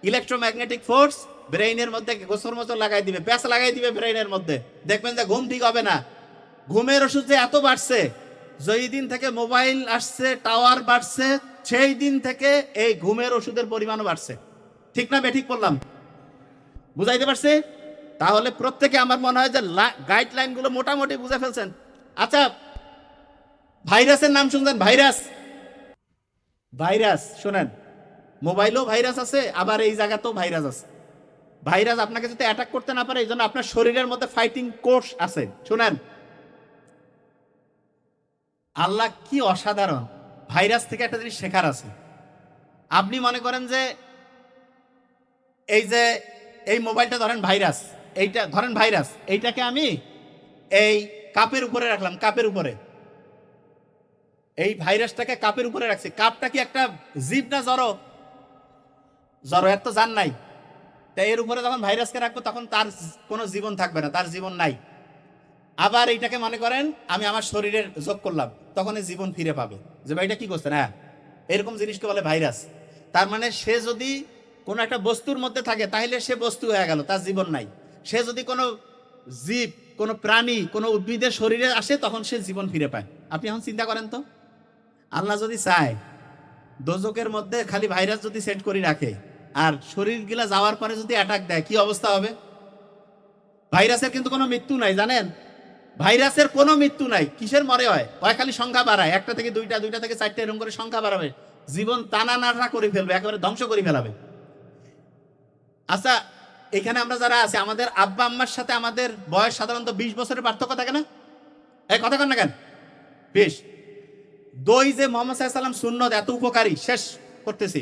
ইলেকট্রোম্যাগনেটিক ফোর্স ব্রেইনের মধ্যে গোসর মোচর লাগাই দিবে, প্যাঁচ লাগাই দিবে ব্রেইনের মধ্যে, দেখবেন যে ঘুম ঠিক হবে না। ঘুমের ওষুধ যে এত বাড়ছে, যেই দিন থেকে মোবাইল আসছে, টাওয়ার বাড়ছে, সেই দিন থেকে এই ঘুমের ওষুধের পরিমাণও বাড়ছে। ঠিক না বেঠিক বললাম? বুঝাইতে পারছি? তাহলে প্রত্যেকে আমার মনে হয় যে গাইডলাইনগুলো মোটামুটি বুঝে ফেলছেন। আচ্ছা, ভাইরাসের নাম শুনছেন? ভাইরাস, ভাইরাস শোনেন, মোবাইলেও ভাইরাস আছে, আবার এই জায়গাতেও ভাইরাস আছে। ভাইরাস আপনাকে যদি অ্যাটাক করতে না পারে, এই জন্য আপনার শরীরের মধ্যে ফাইটিং কোর্স আছে। শুনেন, আল্লাহ কি অসাধারণ। ভাইরাস থেকে একটা জিনিস শেখার আছে। আপনি মনে করেন যে এই যে এই মোবাইলটা ধরেন ভাইরাস, এইটা ধরেন ভাইরাস, এইটাকে আমি এই কাপের উপরে রাখলাম, কাপের উপরে এই ভাইরাসটাকে কাপের উপরে রাখছি। কাপটা কি একটা জীব না জড়? জড়, এর তো জান নাই। তাই এর উপরে যখন ভাইরাসকে রাখবো তখন তার কোনো জীবন থাকবে না, তার জীবন নাই। আবার এইটাকে মনে করেন আমি আমার শরীরের যোগ করলাম, তখন এই জীবন ফিরে পাবে। যে ভাই এটা কি করছেন? হ্যাঁ, এরকম জিনিসকে বলে ভাইরাস। তার মানে সে যদি কোনো একটা বস্তুর মধ্যে থাকে তাহলে সে বস্তু হয়ে গেল, তার জীবন নাই। সে যদি কোনো জীব, কোনো প্রাণী, কোনো উদ্ভিদের শরীরে আসে তখন সে জীবন ফিরে পায়। আপনি এখন চিন্তা করেন তো, আল্লাহ যদি চায় দোজকের মধ্যে খালি ভাইরাস যদি সেট করে রাখে আর শরীরগুলা যাওয়ার পরে যদি অ্যাটাক দেয়, কি অবস্থা হবে? ভাইরাসের কিন্তু কোনো মৃত্যু নাই, জানেন? ভাইরাসের কোনো মৃত্যু নাই। কিসের মরে হয়? ওই খালি সংখ্যা বাড়ায়, একটা থেকে দুইটা, দুইটা থেকে চারটা, এরকম করে সংখ্যা বাড়াবে, জীবন টানা নাড়া করে ফেলবে, একেবারে ধ্বংস করে ফেলাবে। আচ্ছা, এখানে আমরা যারা আছি, আমাদের আব্বা আম্মার সাথে আমাদের বয়স সাধারণত 20 বছরের পার্থক্য থাকে না? এই কথা কন না কেন? 20। দই যে মোহাম্মদ সাল্লাল্লাহু আলাইহি ওয়াসাল্লাম সুন্নত, এত উপকারী, শেষ করতেছি।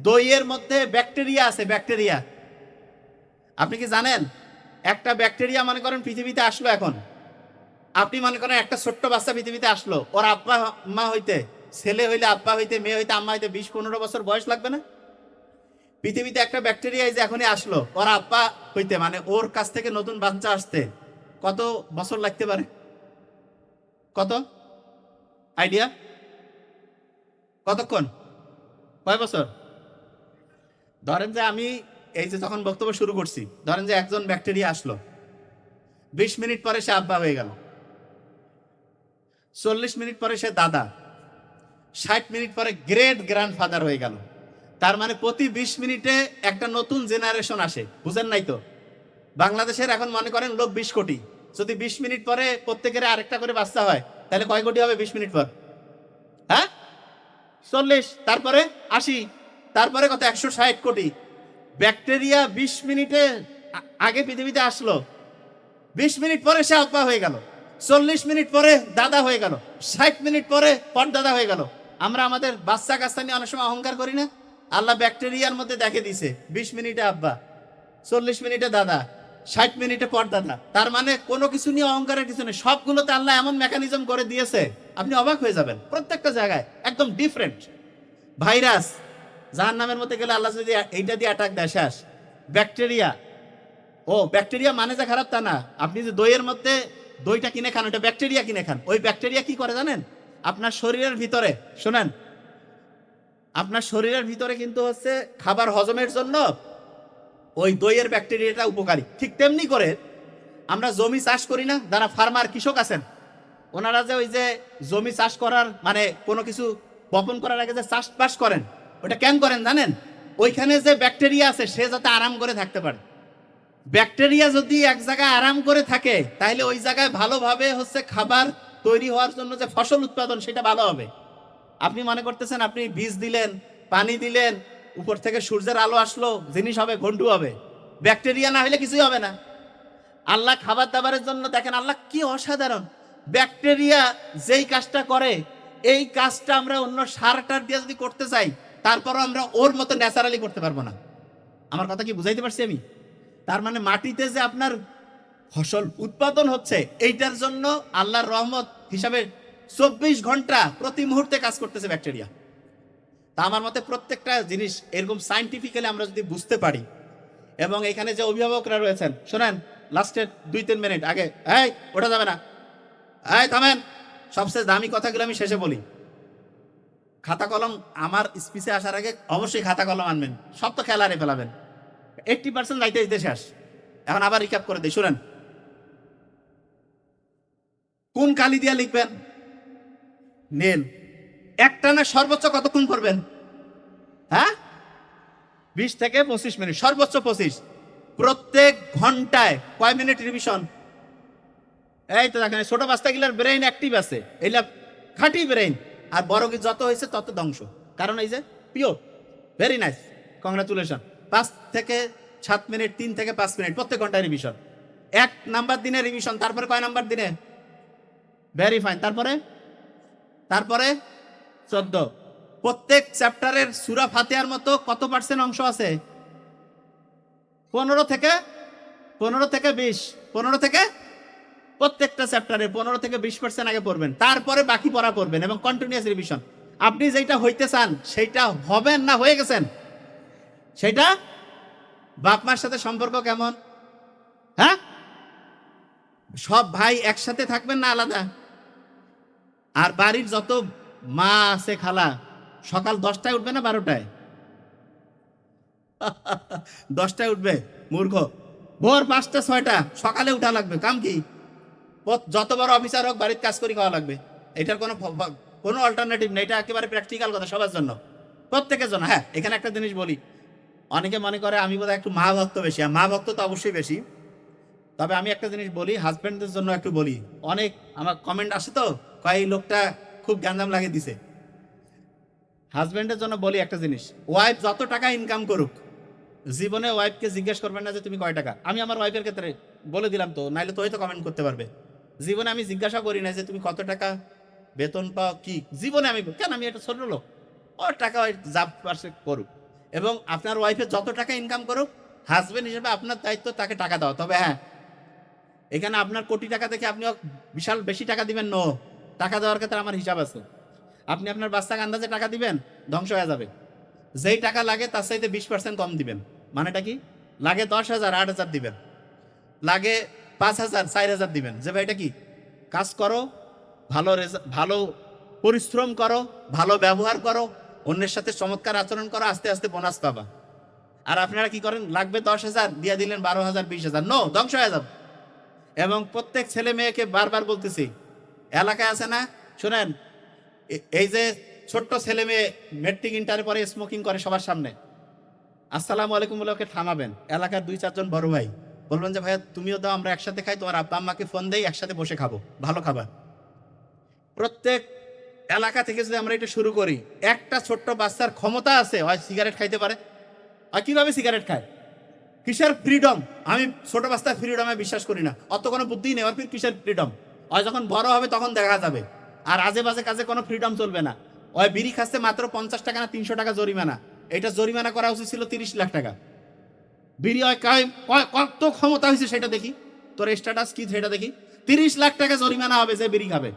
দইয়ের মধ্যে ব্যাকটেরিয়া আছে, ব্যাকটেরিয়া। আপনি কি জানেন একটা ব্যাকটেরিয়া মনে করেন পৃথিবীতে আসলো এখন, আপনি মনে করেন একটা ছোট্ট বাচ্চা পৃথিবীতে আসলো, ওর আব্বা মা হইতে, ছেলে হইলে আব্বা হইতে, মেয়ে হইতে আম্মা হইতে 20-15 বছর বয়স লাগবে না? পৃথিবীতে একটা ব্যাকটেরিয়া যে এখনই আসলো, ওর আব্বা হইতে, মানে ওর কাছ থেকে নতুন বাচ্চা আসতে কত বছর লাগতে পারে? কত আইডিয়া? কতক্ষণ? কয় বছর? ধরেন যে আমি এই যে যখন বক্তব্য শুরু করছি, ধরেন যে একজন ব্যাকটেরিয়া আসলো, 20 মিনিট পরে সে আব্বা হয়ে গেল, 40 মিনিট পরে সে দাদা, 60 মিনিট পরে গ্রেট গ্র্যান্ডফাদার হয়ে গেল। তার মানে প্রতি 20 মিনিটে একটা নতুন জেনারেশন আসে। বুঝেন নাই তো? বাংলাদেশের এখন মনে করেন লোক 20 কোটি, যদি 20 মিনিট পরে প্রত্যেকের আরেকটা করে বাচ্চা হয়, তাহলে কয় কোটি হবে 20 মিনিট পর? হ্যাঁ, 40, তারপরে 80, তারপরে কত? 160 কোটি। ব্যাকটেরিয়া 20 মিনিটে আগে পৃথিবীতে আসলো, 20 মিনিট পরে সে আব্বা হয়ে গেল, 40 মিনিট পরে দাদা হয়ে গেল, 60 মিনিট পরে পরদাদা হয়ে গেল। আমরা আমাদের বাচ্চা কাচ্চা নিয়ে অনেক সময় অহংকার করি না? আল্লাহ ব্যাকটেরিয়ার মধ্যে দেখে দিছে 20 মিনিটে আব্বা, 40 মিনিটে দাদা, 60 মিনিটে পরদাদা। তার মানে কোনো কিছু নিয়ে অহংকারের কিছু নেই, সবগুলোতে আল্লাহ এমন মেকানিজম করে দিয়েছে, আপনি অবাক হয়ে যাবেন। প্রত্যেকটা জায়গায় একদম ডিফারেন্ট। ভাইরাস, জাহান্নামের মধ্যে গেলে আল্লাহ যদি এইটা দিয়ে অ্যাটাক দেয়, শেষ। ব্যাকটেরিয়া, ও ব্যাকটেরিয়া মানে যে খারাপ তা না। আপনি যে দইয়ের মধ্যে দইটা কিনে খান, ওটা ব্যাকটেরিয়া কিনে খান। ওই ব্যাকটেরিয়া কি করে জানেন? আপনার শরীরের ভিতরে, শোনেন, আপনার শরীরের ভিতরে কিন্তু হচ্ছে খাবার হজমের জন্য ওই দইয়ের ব্যাকটেরিয়াটা উপকারী। ঠিক তেমনি করে আমরা জমি চাষ করি না, যারা ফার্মার, কৃষক আছেন, ওনারা যে ওই যে জমি চাষ করার মানে কোনো কিছু বপন করার আগে যে চাষবাস করেন, ওটা কেন করেন জানেন? ওইখানে যে ব্যাকটেরিয়া আছে সে যাতে আরাম করে থাকতে পারে। ব্যাকটেরিয়া যদি এক জায়গায় আরাম করে থাকে, তাহলে ওই জায়গায় ভালোভাবে হচ্ছে খাবার তৈরি হওয়ার জন্য যে ফসল উৎপাদন, সেটা ভালো হবে। আপনি মনে করতেছেন আপনি বীজ দিলেন, পানি দিলেন, উপর থেকে সূর্যের আলো আসলো, জিনিস হবে, ঘন্টু হবে। ব্যাকটেরিয়া না হলে কিছুই হবে না। আল্লাহ খাবার দাবারের জন্য দেখেন আল্লাহ কি অসাধারণ। ব্যাকটেরিয়া যেই কাজটা করে, এই কাজটা আমরা অন্য সারটার দিয়ে যদি করতে চাই, তারপরও আমরা ওর মতো ন্যাচারালি করতে পারবো না। আমার কথা কি বুঝাইতে পারছি আমি? তার মানে মাটিতে যে আপনার ফসল উৎপাদন হচ্ছে, এইটার জন্য আল্লাহর রহমত হিসাবে 24 ঘন্টা প্রতি মুহূর্তে কাজ করতেছে ব্যাকটেরিয়া। তা আমার মতে প্রত্যেকটা জিনিস এরকম সাইন্টিফিক্যালি আমরা যদি বুঝতে পারি, এবং এখানে যে অভিভাবকরা রয়েছেন, শোনেন, লাস্টের 2-3 মিনিট আগে, এই ওঠা যাবে না, এই থামেন, সবচেয়ে দামি কথাগুলো আমি শেষে বলি। খাতা কলম আমার স্পিচে আসার আগে অবশ্যই খাতা কলম আনবেন, সব তো খেলা হারিয়ে ফেলাবেন। 80% যাইতে যেতে শেষ। এখন আবার রিক্যাপ করে দিই, শুনেন। কোন কালি দিয়া লিখবেন? নীল। একটানা সর্বোচ্চ কতক্ষণ করবেন? হ্যাঁ, 20 থেকে 25 মিনিট, সর্বোচ্চ 25। প্রত্যেক ঘন্টায় কয় মিনিট রিভিশন? এই তো দেখেন ছোট বাচ্চাগুলোর ব্রেইন অ্যাক্টিভ আছে, এইটা খাঁটি ব্রেইন। আর বড় কি যত হয়েছে তত ধ্বংস, কারণ এই যে পিওর। Very nice, congratulation. 5 থেকে 7 মিনিট, 3 থেকে 5 মিনিট প্রত্যেক ঘন্টায় রিভিশন। 1 নাম্বার দিনে রিভিশন, তারপরে কয় নাম্বার দিনে? Very fine. তারপরে 14। প্রত্যেক চ্যাপ্টারের সূরা ফাতিহার মতো কত পার্সেন্ট অংশ আছে? 15 থেকে 20। 15 থেকে, প্রত্যেকটা চ্যাপ্টারে 15 থেকে 20% আগে পড়বেন, তারপরে বাকি পড়া পড়বেন এবং কন্টিনিউয়াস রিভিশন। আপনি যেটা হইতে চান সেইটা হবেন না হয়ে গেছেন, সেটা বাপ মার সাথে সম্পর্ক কেমন? হ্যাঁ, সব ভাই একসাথে থাকবেন না আলাদা? আর বাড়ির যত মা আছে, খালা, সকাল 10টায় উঠবে না 12টায়? 10টায় উঠবে মূর্খ। ভোর 5টা 6টা সকালে উঠা লাগবে। কাম কি? যত বড় অফিসার হোক বাড়ির কাজ করে খাওয়া লাগবে। এটার কোনো অল্টারনেটিভ নেই। এটা একেবারে প্র্যাকটিক্যাল কথা সবার জন্য, প্রত্যেকের জন্য। হ্যাঁ, এখানে একটা জিনিস বলি, অনেকে মনে করে আমি বোধহয় একটু মা ভক্ত বেশি। মা ভক্ত তো অবশ্যই বেশি, তবে আমি একটা জিনিস বলি, হাজব্যান্ডদের জন্য একটু বলি। অনেক আমার কমেন্ট আসে তো, কয় এই লোকটা খুব গ্যাঞ্জাম লাগিয়ে দিছে। হাজব্যান্ডের জন্য বলি একটা জিনিস, ওয়াইফ যত টাকা ইনকাম করুক, জীবনে ওয়াইফকে জিজ্ঞেস করবেন না যে তুমি কয় টাকা। আমি আমার ওয়াইফের ক্ষেত্রে বলে দিলাম তো, নাইলে তো হয়তো কমেন্ট করতে পারবে। জীবনে আমি জিজ্ঞাসা করি না যে তুমি কত টাকা বেতন পাও কি, জীবনে আমি কেন, আমি এটা ছোট লোক, ওর টাকা যা পারছে করুক। এবং আপনার ওয়াইফের যত টাকা ইনকাম করুক, হাজব্যান্ড হিসেবে আপনার দায়িত্ব তাকে টাকা দেওয়া। তবে হ্যাঁ, এখানে আপনার কোটি টাকা থেকে আপনি বিশাল বেশি টাকা দিবেন, নো, টাকা দেওয়ার ক্ষেত্রে আমার হিসাব আছে। আপনি আপনার বাচ্চাকে আন্দাজে টাকা দিবেন, ধ্বংস হয়ে যাবে। যেই টাকা লাগে তার চাইতে 20% কম দিবেন। মানেটা কি? লাগে 10,000, 8,000 দিবেন। লাগে 5,000, 4,000 দিবেন। যে ভাই এটা কি? কাজ করো, ভালো পরিশ্রম করো, ভালো ব্যবহার করো, অন্যের সাথে চমৎকার আচরণ করো, আস্তে আস্তে বোনাস পাবা। আর আপনারা কি করেন? লাগবে 10,000, দিয়ে দিলেন 12,000, 20,000, নো, ধ্বংস হয়ে যাবে। এবং প্রত্যেক ছেলে মেয়েকে বারবার বলতেছি, এলাকায় আছে না, শোনেন, এই যে ছোট্ট ছেলে মেয়ে মেট্রিক ইন্টারে পরে স্মোকিং করে সবার সামনে, আসসালামু আলাইকুম বলে ওকে থামাবেন। এলাকার 2-4 জন বড় ভাই বলবেন যে ভাইয়া তুমিও দাও, আমরা একসাথে খাই, তোমার আব্বা আম্মাকে ফোন দেই, একসাথে বসে খাবো ভালো খাবার। প্রত্যেক এলাকা থেকে যদি আমরা এটা শুরু করি, একটা ছোট্ট বাচ্চার ক্ষমতা আছে, হয় সিগারেট খাইতে পারে। আর কিভাবে সিগারেট খায়? কিসের ফ্রিডম? আমি ছোট বাচ্চার ফ্রিডমে বিশ্বাস করি না, অত কোনো বুদ্ধি নেই। আর কিসের ফ্রিডম? হয় যখন বড় হবে তখন দেখা যাবে। আর আজে বাজে কাজে কোনো ফ্রিডম চলবে না। ওই বিড়ি খাচ্ছে মাত্র 50 টাকা না 300 টাকা জরিমানা। এটা জরিমানা করা উচিত ছিল 30 লাখ টাকা। বিড়ি কত ক্ষমতা হয়েছে সেটা দেখি, তোর স্ট্যাটাস কি সেটা দেখি। 30 লাখ টাকা জরিমানা হবে যে বিড়ি খাবে।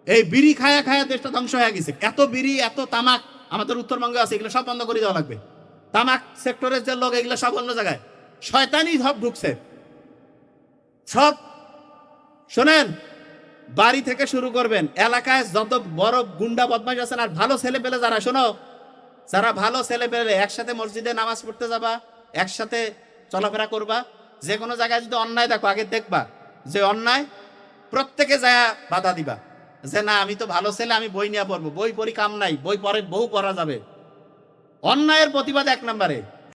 এই বিড়ি খায়া খায়া দেশটা ধ্বংস হয়ে গেছে। এত বিড়ি, এত তামাক আমাদের উত্তরবঙ্গে আছে, এগুলো সব বন্ধ করে দেওয়া লাগবে। তামাক সেক্টরের যে লোক, এগুলো সব অন্য জায়গায়, শয়তানি সব ঢুকছে সব। শোনেন, বাড়ি থেকে শুরু করবেন। এলাকায় যত বড় গুন্ডা বদমাশ আছেন, আর ভালো ছেলে পেলে যারা, শোনো, যারা ভালো ছেলে পেলে একসাথে মসজিদে নামাজ পড়তে যাবা, একসাথে চলাফেরা করবা। যে কোনো জায়গায় যদি অন্যায় দেখো, আগে দেখবা যে অন্যায়, প্রত্যেকে যায় বাধা দিবা যে না আমি তো ভালো ছেলে, আমি বই নিয়ে পড়বো। বই পড়ি কাম নাই, বই পড়ে বহু পড়া যাবে। অন্যায়ের প্রতিবাদ 1 নম্বরে।